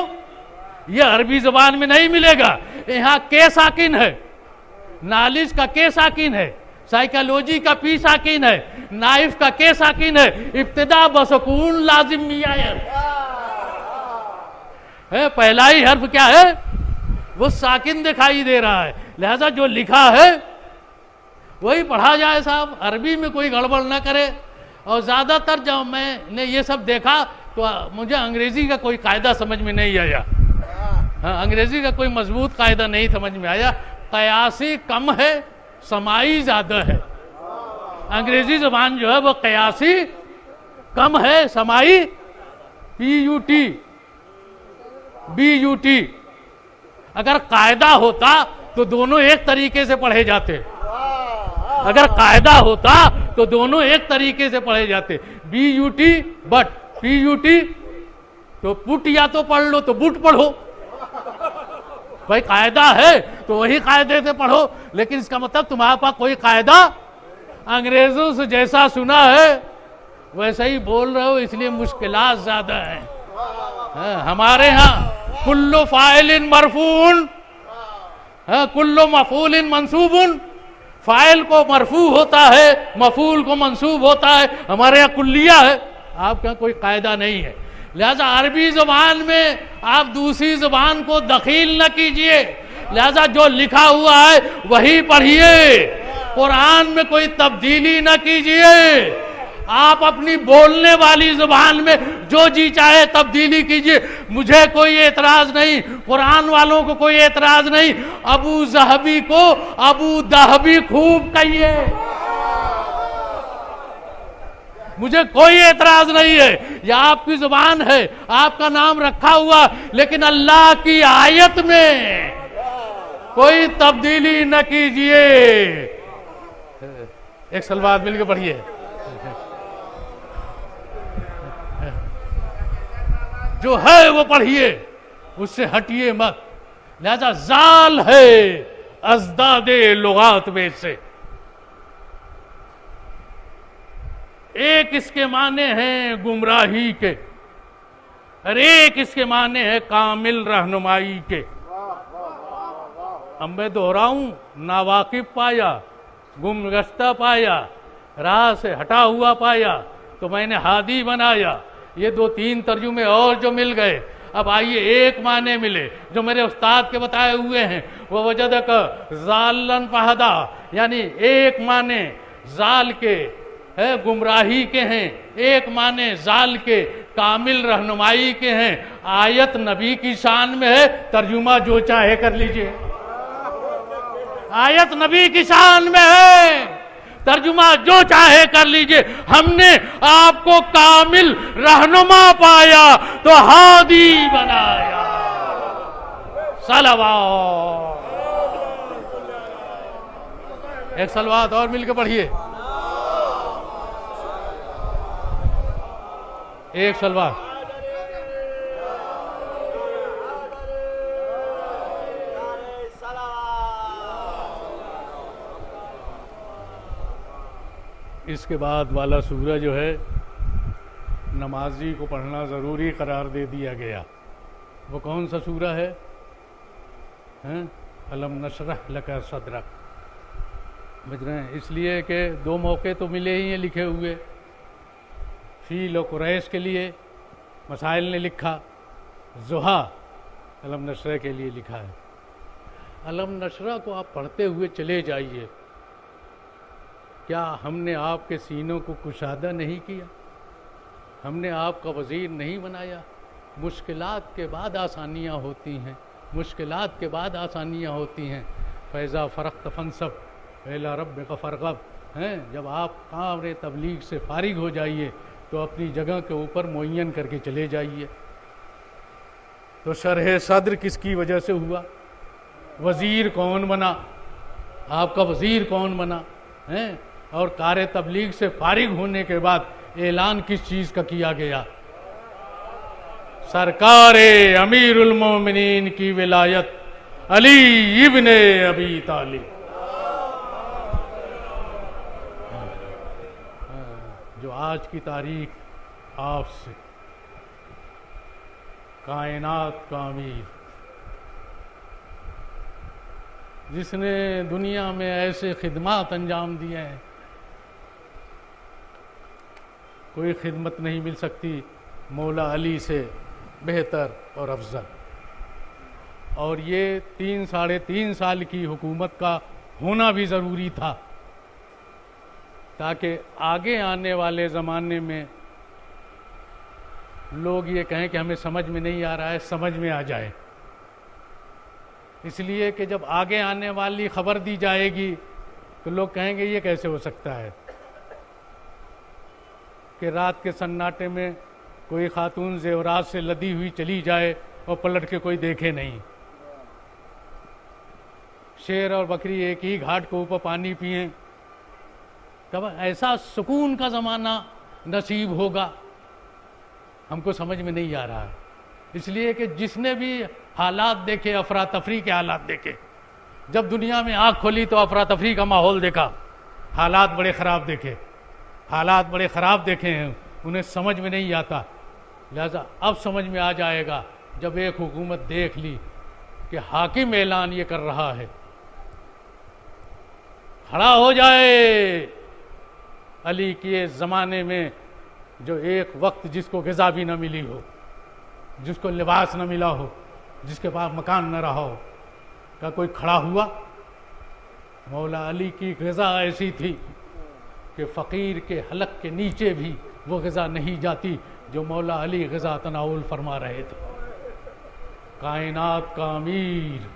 یہ عربی زبان میں نہیں ملے گا. یہاں کے ساکن ہے، نالج کا کے ساکن ہے، سائیکالوجی کا پی ساکن ہے، نائف کا کے ساکن ہے. ابتدا بسکون لازم نہیں آیت ہے. پہلا ہی حرف کیا ہے؟ وہ ساکن دکھائی دے رہا ہے، لہذا جو لکھا ہے وہی پڑھا جائے صاحب. عربی میں کوئی گڑبڑ نہ کرے. اور زیادہ تر جب میں نے یہ سب دیکھا تو مجھے انگریزی کا کوئی قاعدہ سمجھ میں نہیں آیا. انگریزی کا کوئی مضبوط قاعدہ نہیں سمجھ میں آیا. قیاسی کم ہے، سماعی زیادہ ہے. انگریزی زبان جو ہے وہ قیاسی کم ہے، سماعی BUT. اگر قاعدہ ہوتا تو دونوں ایک طریقے سے پڑھے جاتے. اگر قاعدہ ہوتا تو دونوں ایک طریقے سے پڑھے جاتے. BUT بٹ PUT تو پٹ یا تو پڑھ لو تو بٹ پڑھو. بھائی قاعدہ ہے تو وہی قاعدے سے پڑھو. لیکن اس کا مطلب تمہارے پاس کوئی قاعدہ انگریزوں سے جیسا سنا ہے ویسا ہی بول رہے ہو، اس لیے مشکلات زیادہ ہیں. ہمارے ہاں کل فاعل مرفوع، کل مفعول منصوب. فاعل کو مرفوع ہوتا ہے، مفعول کو منصوب ہوتا ہے. ہمارے یہاں کلیہ ہے، آپ کے یہاں کوئی قاعدہ نہیں ہے. لہذا عربی زبان میں آپ دوسری زبان کو دخیل نہ کیجئے. لہذا جو لکھا ہوا ہے وہی پڑھیے. قرآن میں کوئی تبدیلی نہ کیجئے. آپ اپنی بولنے والی زبان میں جو جی چاہے تبدیلی کیجئے، مجھے کوئی اعتراض نہیں، قرآن والوں کو کوئی اعتراض نہیں. ابو ظہبی کو ابو دہبی خوب کہیے، مجھے کوئی اعتراض نہیں ہے. یہ آپ کی زبان ہے، آپ کا نام رکھا ہوا، لیکن اللہ کی آیت میں کوئی تبدیلی نہ کیجئے. ایک سلوات مل کے پڑھیے. جو ہے وہ پڑھیے، اس سے ہٹیے مت. لہذا زال ہے ازداد لغات میں سے. ایک اس کے معنی ہیں گمراہی کے اور ایک اس کے معنی ہے کامل رہنمائی کے. اب میں دہراؤں، ناواقف پایا، گمگشتہ پایا، راہ سے ہٹا ہوا پایا تو میں نے ہادی بنایا. یہ 2-3 ترجمے اور جو مل گئے. اب آئیے ایک معنی ملے جو میرے استاد کے بتائے ہوئے ہیں. وہ وجدک ضالن فہدا، یعنی ایک معنی زال کے گمراہی کے ہیں، ایک معنی زال کے کامل رہنمائی کے ہیں. آیت نبی کی شان میں ہے، ترجمہ جو چاہے کر لیجئے. آیت نبی کی شان میں ہے، ترجمہ جو چاہے کر لیجئے. ہم نے آپ کو کامل رہنما پایا تو ہادی بنایا. صلوات. ایک صلوات اور مل کے پڑھیے. ایک صلوات. اس کے بعد والا سورہ جو ہے نمازی کو پڑھنا ضروری قرار دے دیا گیا. وہ کون سا سورہ ہے؟ الم نشرح لک صدرک. سمجھ رہے ہیں؟ اس لیے کہ 2 موقع تو ملے ہی ہیں لکھے ہوئے. فیل و قریش کے لیے مسائل نے لکھا، زحا الم نشرح کے لیے لکھا ہے. الم نشرح کو آپ پڑھتے ہوئے چلے جائیے. کیا ہم نے آپ کے سینوں کو کشادہ نہیں کیا؟ ہم نے آپ کا وزیر نہیں بنایا؟ مشکلات کے بعد آسانیاں ہوتی ہیں، مشکلات کے بعد آسانیاں ہوتی ہیں. فیضا فرغت فانصب الی ربک فارغب. جب آپ کام تبلیغ سے فارغ ہو جائیے تو اپنی جگہ کے اوپر معین کر کے چلے جائیے. تو شرح صدر کس کی وجہ سے ہوا؟ وزیر کون بنا؟ آپ کا وزیر کون بنا ہے؟ اور کار تبلیغ سے فارغ ہونے کے بعد اعلان کس چیز کا کیا گیا؟ سرکار امیر المومنین کی ولایت علی ابن ابی طالب. جو آج کی تاریخ آپ سے کائنات کا امیر، جس نے دنیا میں ایسے خدمات انجام دیے ہیں، کوئی خدمت نہیں مل سکتی مولا علی سے بہتر اور افضل. اور یہ 3-3.5 سال کی حکومت کا ہونا بھی ضروری تھا تاکہ آگے آنے والے زمانے میں لوگ یہ کہیں کہ ہمیں سمجھ میں نہیں آ رہا ہے، سمجھ میں آ جائے. اس لیے کہ جب آگے آنے والی خبر دی جائے گی تو لوگ کہیں گے یہ کیسے ہو سکتا ہے کہ رات کے سناٹے میں کوئی خاتون زیورات سے لدی ہوئی چلی جائے اور پلٹ کے کوئی دیکھے نہیں. شیر اور بکری ایک ہی گھاٹ کے اوپر پانی پئیں، کب ایسا سکون کا زمانہ نصیب ہوگا؟ ہم کو سمجھ میں نہیں آ رہا ہے. اس لیے کہ جس نے بھی حالات دیکھے، افراتفری کے حالات دیکھے، جب دنیا میں آنکھ کھولی تو افراتفری کا ماحول دیکھا، حالات بڑے خراب دیکھے ہیں، انہیں سمجھ میں نہیں آتا. لہذا اب سمجھ میں آ جائے گا جب ایک حکومت دیکھ لی کہ حاکم اعلان یہ کر رہا ہے، کھڑا ہو جائے. علی کے زمانے میں جو ایک وقت جس کو غذا بھی نہ ملی ہو، جس کو لباس نہ ملا ہو، جس کے پاس مکان نہ رہا ہو، کیا کوئی کھڑا ہوا؟ مولا علی کی غذا ایسی تھی کہ فقیر کے حلق کے نیچے بھی وہ غذا نہیں جاتی جو مولا علی غذا تناول فرما رہے تھے. کائنات کا امیر،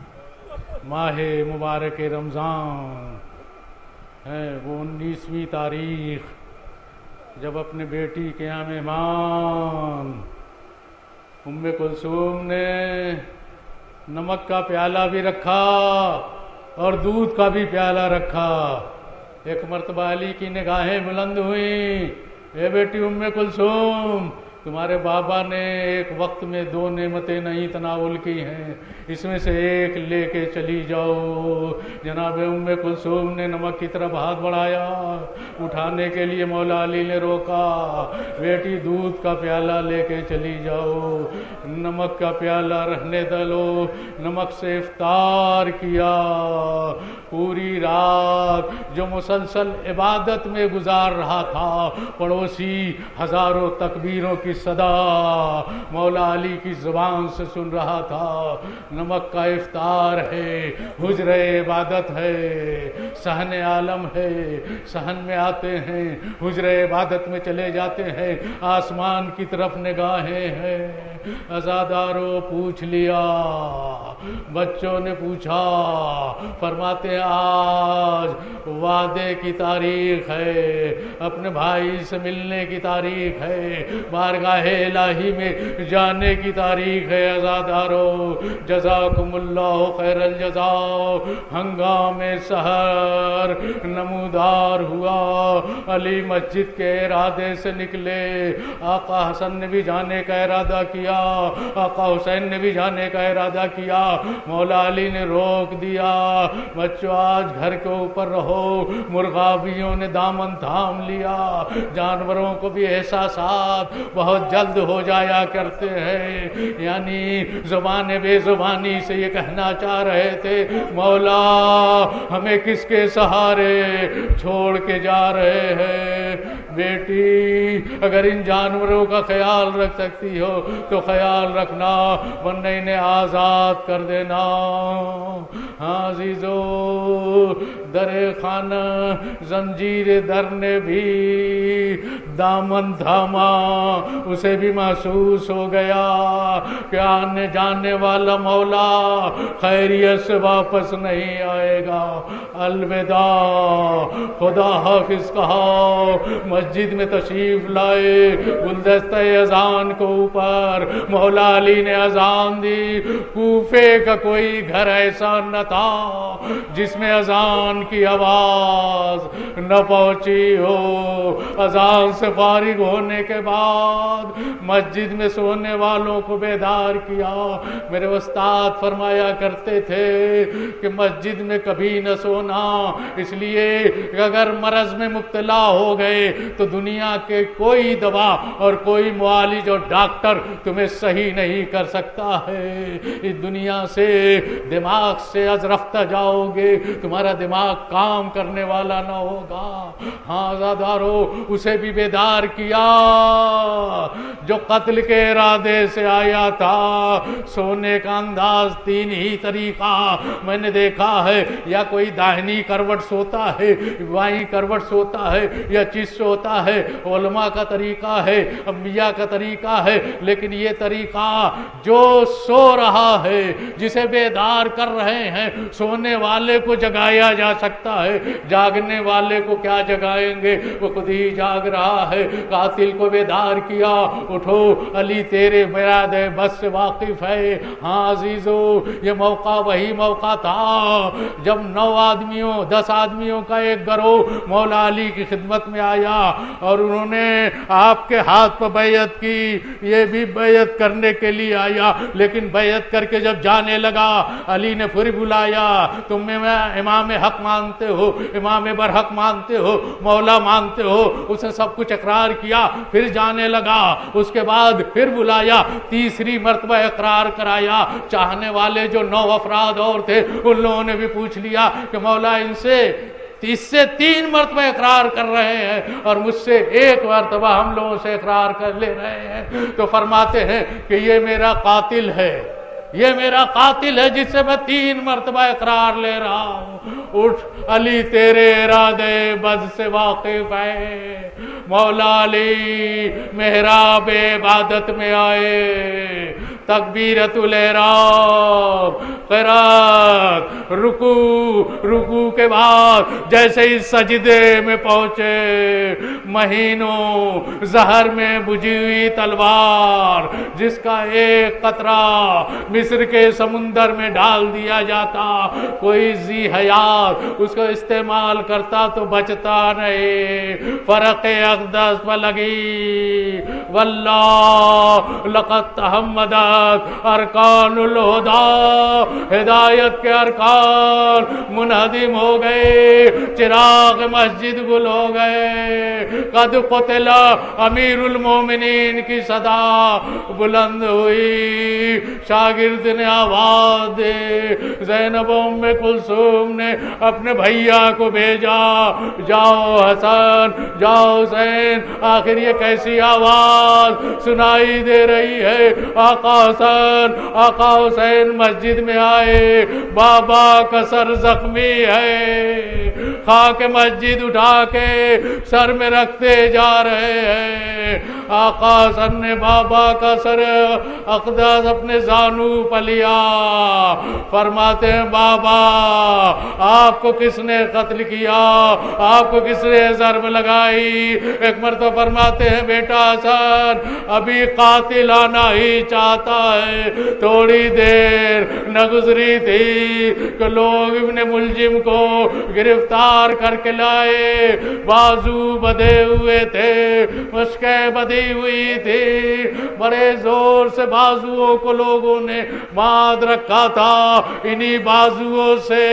ماہ مبارک رمضان ہے وہ 19ویں تاریخ، جب اپنے بیٹی کے یہاں مہمان ام کلثوم نے نمک کا پیالہ بھی رکھا اور دودھ کا بھی پیالہ رکھا. ایک مرتبہ علی کی نگاہیں بلند ہوئیں، اے بیٹی ام کلثوم، تمہارے بابا نے ایک وقت میں 2 نعمتیں نہیں تناول کی ہیں، اس میں سے ایک لے کے چلی جاؤ. جناب ام کلثوم نے نمک کی طرف ہاتھ بڑھایا، اٹھانے کے لیے مولا علی نے روکا. بیٹی دودھ کا پیالہ لے کے چلی جاؤ، نمک کا پیالہ رہنے دو. نمک سے افطار کیا. پوری رات جو مسلسل عبادت میں گزار رہا تھا، پڑوسی ہزاروں تکبیروں کی صدا مولا علی کی زبان سے سن رہا تھا. نمک کا افطار ہے، حجر عبادت ہے، صحن عالم ہے. صحن میں آتے ہیں، حجر عبادت میں چلے جاتے ہیں، آسمان کی طرف نگاہیں ہیں. عزاداروں پوچھ لیا، بچوں نے پوچھا، فرماتے آج وعدے کی تاریخ ہے، اپنے بھائی سے ملنے کی تاریخ ہے، بارگاہ الہی میں جانے کی تاریخ ہے. عزاداروں جزاکم اللہ خیر الجزاء. ہنگام سحر نمودار ہوا. علی مسجد کے ارادے سے نکلے. آقا حسن نے بھی جانے کا ارادہ کیا، آقا حسین نے بھی جانے کا ارادہ کیا. مولا علی نے روک دیا، بچوں آج گھر کے اوپر رہو. مرغابیوں نے دامن تھام لیا. جانوروں کو بھی احساسات بہت جلد ہو جایا کرتے ہیں. یعنی زبان بے زبانی سے یہ کہنا چاہ رہے تھے، مولا ہمیں کس کے سہارے چھوڑ کے جا رہے ہیں؟ بیٹی اگر ان جانوروں کا خیال رکھ سکتی ہو تو خیال رکھنا، ورنہ انہیں آزاد کر دینا. ہاں عزیزو، در خانہ زنجیر در نے بھی دامن تھاما. اسے بھی محسوس ہو گیا کہ آنے جانے والا مولا خیریت سے واپس نہیں آئے گا. الوداع، خدا حافظ کہا. مسجد میں تشریف لائے، گلدستہ اذان کو اوپر، مولا علی نے اذان دی۔ کوفے کا کوئی گھر ایسا نہ تھا جس میں اذان کی آواز نہ پہنچی ہو۔ اذان سے فارغ ہونے کے بعد مسجد میں سونے والوں کو بیدار کیا۔ میرے استاد فرمایا کرتے تھے کہ مسجد میں کبھی نہ سونا، اس لیے کہ اگر مرض میں مبتلا ہو گئے تو دنیا کے کوئی دوا اور کوئی معالج اور ڈاکٹر تمہیں صحیح نہیں کر سکتا ہے۔ اس دنیا سے دماغ سے رفتہ جاؤ گے، تمہارا دماغ کام کرنے والا نہ ہوگا۔ ہاں عزادارو، اسے بھی بیدار کیا جو قتل کے ارادے سے آیا تھا۔ سونے کا انداز تین ہی طریقہ میں نے دیکھا ہے، یا کوئی داہنی کروٹ سوتا ہے، بائیں کروٹ سوتا ہے، یا چیز سوتا ہے۔ علماء کا طریقہ ہے، انبیاء کا طریقہ ہے، لیکن یہ طریقہ جو سو رہا ہے، جسے بیدار کر رہے ہیں، سونے والے کو جگایا جا سکتا ہے، جاگنے والے کو کیا جگائیں گے، وہ خود ہی جاگ رہا ہے۔ قاتل کو بیدار کیا، اٹھو علی تیرے مراد بس سے واقف ہے۔ ہاں عزیزو، یہ موقع وہی موقع تھا جب 9 آدمیوں 10 آدمیوں کا ایک گروہ مولا علی کی خدمت میں آیا اور انہوں نے آپ کے ہاتھ پر بیعت کی۔ یہ بھی بیعت کرنے کے لیے آیا، لیکن بیعت کر کے جب جانے لگا علی نے پھر بلایا، تم میں امام حق مانتے ہو، امام برحق مانتے ہو، مولا مانتے ہو؟ اس نے سب کچھ اقرار کیا، پھر جانے لگا۔ اس کے بعد پھر بلایا، تیسری مرتبہ اقرار کرایا۔ چاہنے والے جو 9 افراد اور تھے ان لوگوں نے بھی پوچھ لیا کہ مولا ان سے 3 مرتبہ اقرار کر رہے ہیں اور مجھ سے 1 مرتبہ ہم لوگوں سے اقرار کر لے رہے ہیں، تو فرماتے ہیں کہ یہ میرا قاتل ہے، یہ میرا قاتل ہے جس سے میں 3 مرتبہ اقرار لے رہا ہوں۔ اٹھ علی تیرے ارادے بد سے واقف ہے۔ مولا علی محراب عبادت میں آئے، تکبیرۃ الاحرام، قرات، رکوع کے بعد جیسے ہی سجدے میں پہنچے، مہینوں زہر میں بجھی ہوئی تلوار جس کا ایک قطرہ مصر کے سمندر میں ڈال دیا جاتا، کوئی ذی حیات اس کو استعمال کرتا تو بچتا نہیں، فرق اقدس پر لگی، واللہ لقد تحمدت ارکان الہدی، ہدایت کے ارکان منہدم ہو گئے، چراغ مسجد گل ہو گئے، قد قتل امیر المومنین کی صدا بلند ہوئی، شاگرد نے آواز دے، زینب ام کلثوم نے اپنے بھیا کو بھیجا، جاؤ حسن، جاؤ حسین۔ آخر یہ کیسی آواز سنائی دے رہی ہے؟ آقا حسن، آقا حسین مسجد میں آئے، بابا کا سر زخمی ہے، خاک مسجد اٹھا کے سر میں رکھتے جا رہے ہیں۔ آقا حسن نے بابا کا سر اقدس اپنے زانو پر لیا، فرماتے ہیں بابا آپ کو کس نے قتل کیا، آپ کو کس نے ضرب لگائی؟ ایک مرتبہ فرماتے ہیں بیٹا حسن ابھی قاتل آنا ہی چاہتا ہے، تھوڑی دیر نہ گزری تھی کہ لوگ ابن ملجم کو گرفتار کر کے لائے، بازو بدے ہوئے تھے، مشقیں بدی ہوئی تھی، بڑے زور سے بازوؤں کو لوگوں نے باندھ رکھا تھا، انہی بازوؤں سے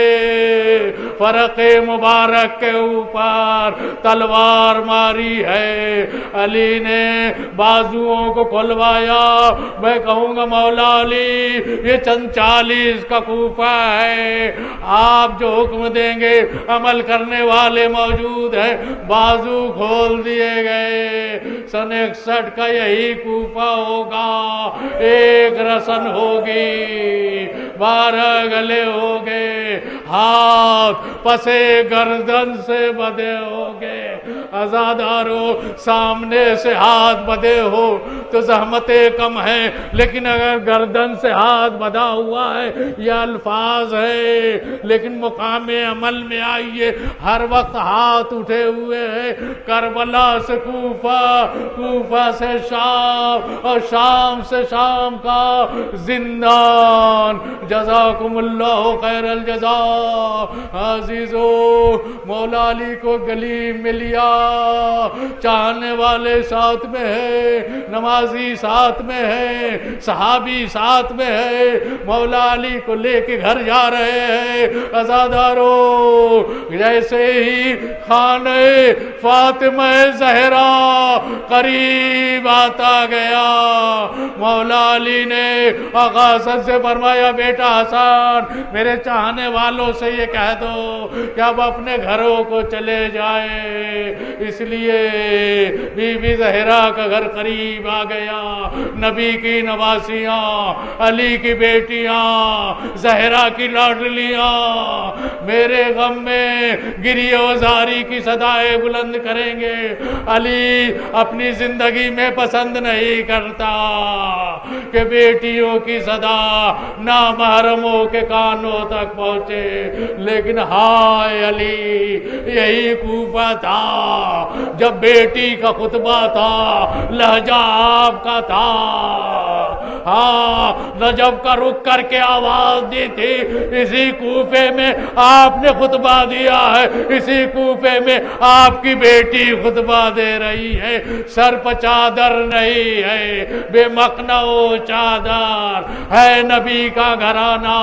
فرق مبارک کے اوپر تلوار ماری ہے۔ علی نے بازوؤں کو کھلوایا۔ میں کہوں گا مولا علی یہ چند 40 کا کوفہ ہے، آپ جو حکم دیں گے عمل کرنے والے موجود ہیں، بازو کھول دیے گئے۔ سن 61 کا یہی کوفہ ہوگا، ایک رسن ہوگی، 12 گلے ہوگے، ہاتھ پسے گردن سے بدے ہوگے۔ عزادارو سامنے سے ہاتھ بدے ہو تو زحمتیں کم ہیں، لیکن اگر گردن سے ہاتھ بندھا ہوا ہے، یہ الفاظ ہے، لیکن مقام عمل میں آئیے، ہر وقت ہاتھ اٹھے ہوئے ہیں، کربلا سے کوفہ، کوفہ سے شام، اور شام سے شام کا زندان۔ جزاکم اللہ خیر الجزاء۔ عزیزو، مولا علی کو گلی میں لیا، چاہنے والے ساتھ میں ہے، نمازی ساتھ میں ہے، صحابی ساتھ میں ہے، مولا علی کو لے کے گھر جا رہے ہیں۔ عزادارو، جیسے ہی خانہ فاطمہ زہرا قریب آتا گیا، مولا علی نے آقا حسن سے فرمایا، بیٹا حسن، میرے چاہنے والوں سے یہ کہہ دو کہ اب اپنے گھروں کو چلے جائے، اس لیے بی بی زہرا کا گھر قریب آ گیا۔ نبی کی نواسیاں، علی کی بیٹیاں، زہرا کی لاڈلیاں میرے غم میں گریہ و زاری کی صدائیں بلند کریں گے۔ علی اپنی زندگی میں پسند نہیں کرتا کہ بیٹیوں کی صدا نامحرموں کے کانوں تک پہنچے، لیکن ہائے علی، یہی کوفہ تھا جب بیٹی کا خطبہ تھا، لہجہ آپ کا تھا، ہاں، نجف کا رخ کر کے آواز دی تھی، اسی کوفے میں آپ نے خطبہ دیا ہے، اسی کوفے میں آپ کی بیٹی خطبہ دے رہی ہے، سر پر چادر نہیں ہے، بے مخنہ و چادر ہے، نبی کا گھرانہ،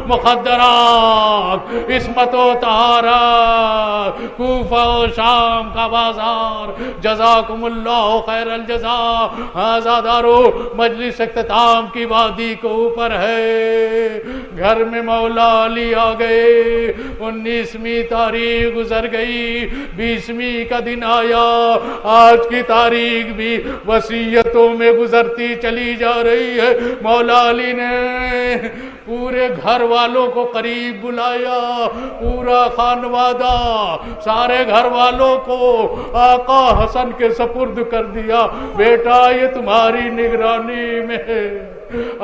مخدرات، عصمت و طہارت، کوفہ و شام کا بازار۔ جزاکم اللہ خیر الجزاء۔ آزادارو، مجلس اختتام کی وادی کے اوپر ہے، گھر میں مولا علی آ گئے، 19ویں تاریخ گزر گئی، 20ویں کا دن آیا، آج کی تاریخ بھی وصیتوں میں گزرتی چلی جا رہی ہے۔ مولا علی نے پورے گھر والوں کو قریب بلایا، پورا خانوادہ، سارے گھر والوں کو آقا حسن کے سپرد کر دیا، بیٹا یہ تمہاری نگرانی میں ہے۔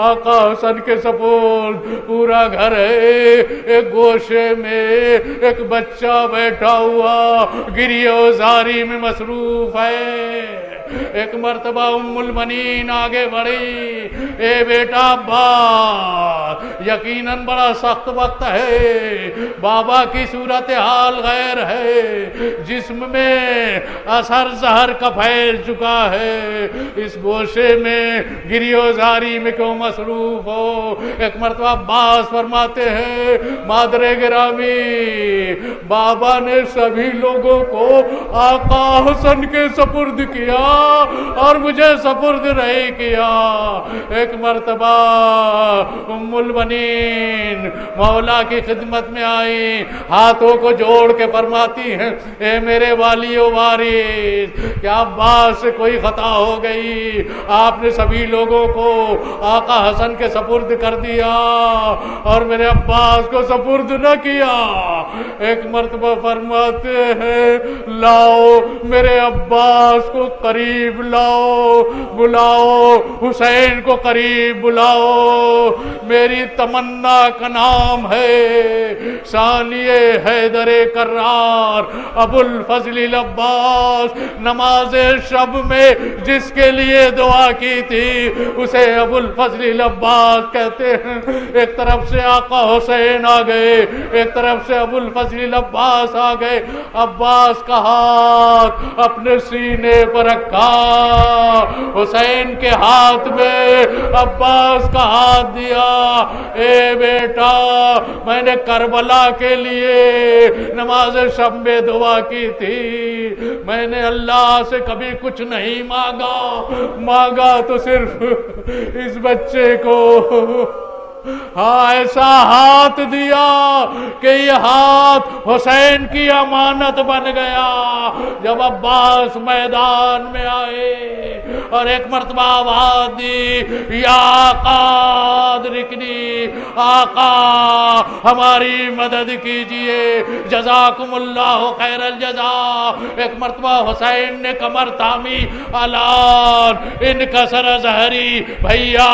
آقا حسن کے سپرد پورا گھر ہے، ایک گوشے میں ایک بچہ بیٹھا ہوا گریہ و زاری میں مصروف ہے۔ ایک مرتبہ ام المنین آگے بڑھی، اے بیٹا عباس، یقیناً بڑا سخت وقت ہے، بابا کی صورتحال غیر ہے، جسم میں اثر زہر کا پھیل چکا ہے، اس گوشے میں گریہ و زاری میں کیوں مصروف ہو؟ ایک مرتبہ عباس فرماتے ہیں، مادر گرامی، بابا نے سبھی لوگوں کو آقا حسن کے سپرد کیا اور مجھے سپرد نہیں کیا۔ ایک مرتبہ ام البنین مولا کی خدمت میں آئی، ہاتھوں کو جوڑ کے فرماتی ہیں، اے میرے والی و وارث، کیا عباس سے کوئی خطا ہو گئی؟ آپ نے سبھی لوگوں کو آقا حسن کے سپرد کر دیا اور میرے عباس کو سپرد نہ کیا۔ ایک مرتبہ فرماتے ہیں، لاؤ میرے عباس کو قریب لاؤ، بلاؤ حسین کو قریب بلاؤ، میری تمنا کا نام ہے ثانی حیدر کرار ابو الفضل العباس۔ نماز شب میں جس کے لیے دعا کی تھی اسے ابو الفضل العباس کہتے ہیں۔ ایک طرف سے آقا حسین آ گئے، ایک طرف سے ابو الفضل العباس آ گئے، عباس کا ہاتھ اپنے سینے پر رکھا، حسین کے ہاتھ میں عباس کا ہاتھ دیا، اے بیٹا میں نے کربلا کے لیے نماز شب میں دعا کی تھی، میں نے اللہ سے کبھی کچھ نہیں مانگا تو صرف اس بچے کو ہاں ایسا ہاتھ دیا کہ یہ ہاتھ حسین کی امانت بن گیا. جب عباس میدان میں آئے اور ایک مرتبہ آواز دی یا آقا ادرکنی، آقا ہماری مدد کیجئے، جزاکم اللہ خیر الجزا. ایک مرتبہ حسین نے کمر تھامی، الان انکسر ظہری، بھیا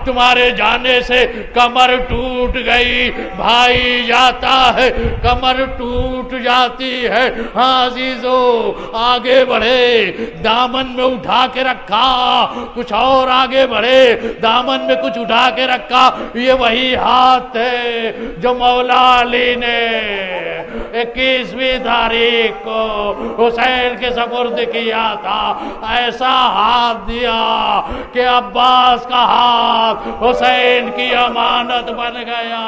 تمہارے جانے سے کمر ٹوٹ گئی. بھائی جاتا ہے کمر ٹوٹ جاتی ہے. ہاں عزیزو آگے بڑھے، دامن میں اٹھا کے رکھا، کچھ اور آگے بڑھے، دامن میں کچھ اٹھا کے رکھا. یہ وہی ہاتھ ہے جو مولا علی نے 21ویں تاریخ کو حسین کے سپرد کیا تھا. ایسا ہاتھ دیا کہ عباس کا ہاتھ حسین کی امانت بن گیا.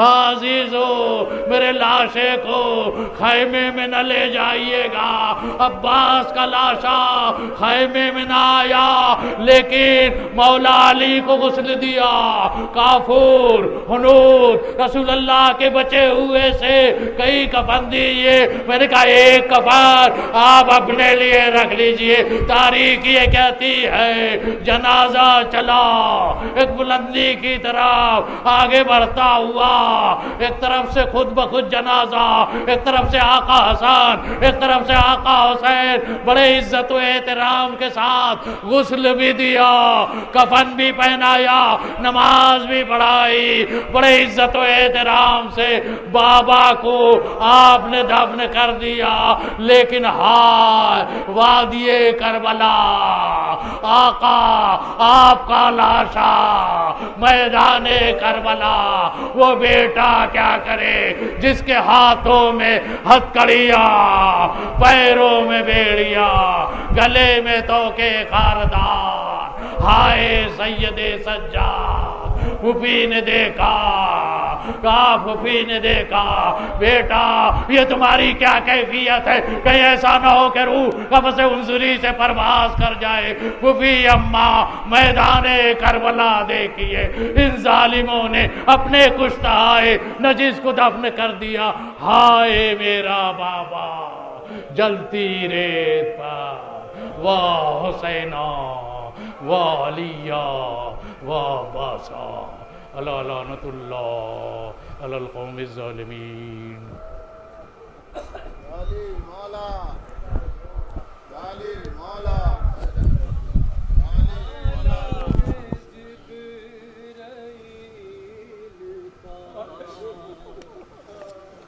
عزیزو میرے لاشے کو خیمے میں نہ لے جائیے گا. عباس کا لاشا خیمے میں نہ آیا، لیکن مولا علی کو غسل دیا. کافور حنود رسول اللہ کے بچے ہوئے سے کئی کفن دیے. میں نے کہا ایک کفن آپ اپنے لیے رکھ لیجئے. تاریخ یہ کہتی ہے جنازہ چلا ایک بلندی کی طرف آگے بڑھتا ہوا، ایک طرف سے خود بخود جنازہ، ایک طرف سے آقا حسن، ایک طرف سے آقا حسین. بڑے عزت و احترام کے ساتھ غسل بھی دیا، کفن بھی پہنایا، نماز بھی پڑھائی. بڑے عزت و احترام سے بابا کو آپ نے دفن کر دیا. لیکن ہائے وادی کربلا، آقا آپ کا لاشا میدان کربلا، وہ بیٹا کیا کرے جس کے ہاتھوں میں ہتھکڑیاں، پیروں میں بیڑیاں، گلے میں توکے خاردار. ہائے سید سجاد، پھوپھی نے دیکھا، کہا پھوپھی نے دیکھا بیٹا یہ تمہاری کیا کیفیت ہے، کہیں ایسا نہ ہو کہ روح قفس انظری سے پرواز کر جائے. پھوپھی اماں میدان کربلا دیکھیے، ان ظالموں نے اپنے کشتہائے نجس کو دفن کر دیا. ہائے میرا بابا جلتی ریت پر، واہ حسینہ واہ علیہ واہ باسا، اللہ لعنت اللہ علی القوم الظالمین. علی مولا، علی مولا،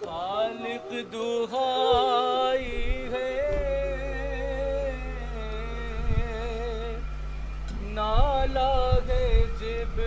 خالق دہائی ہے نالا ہے جب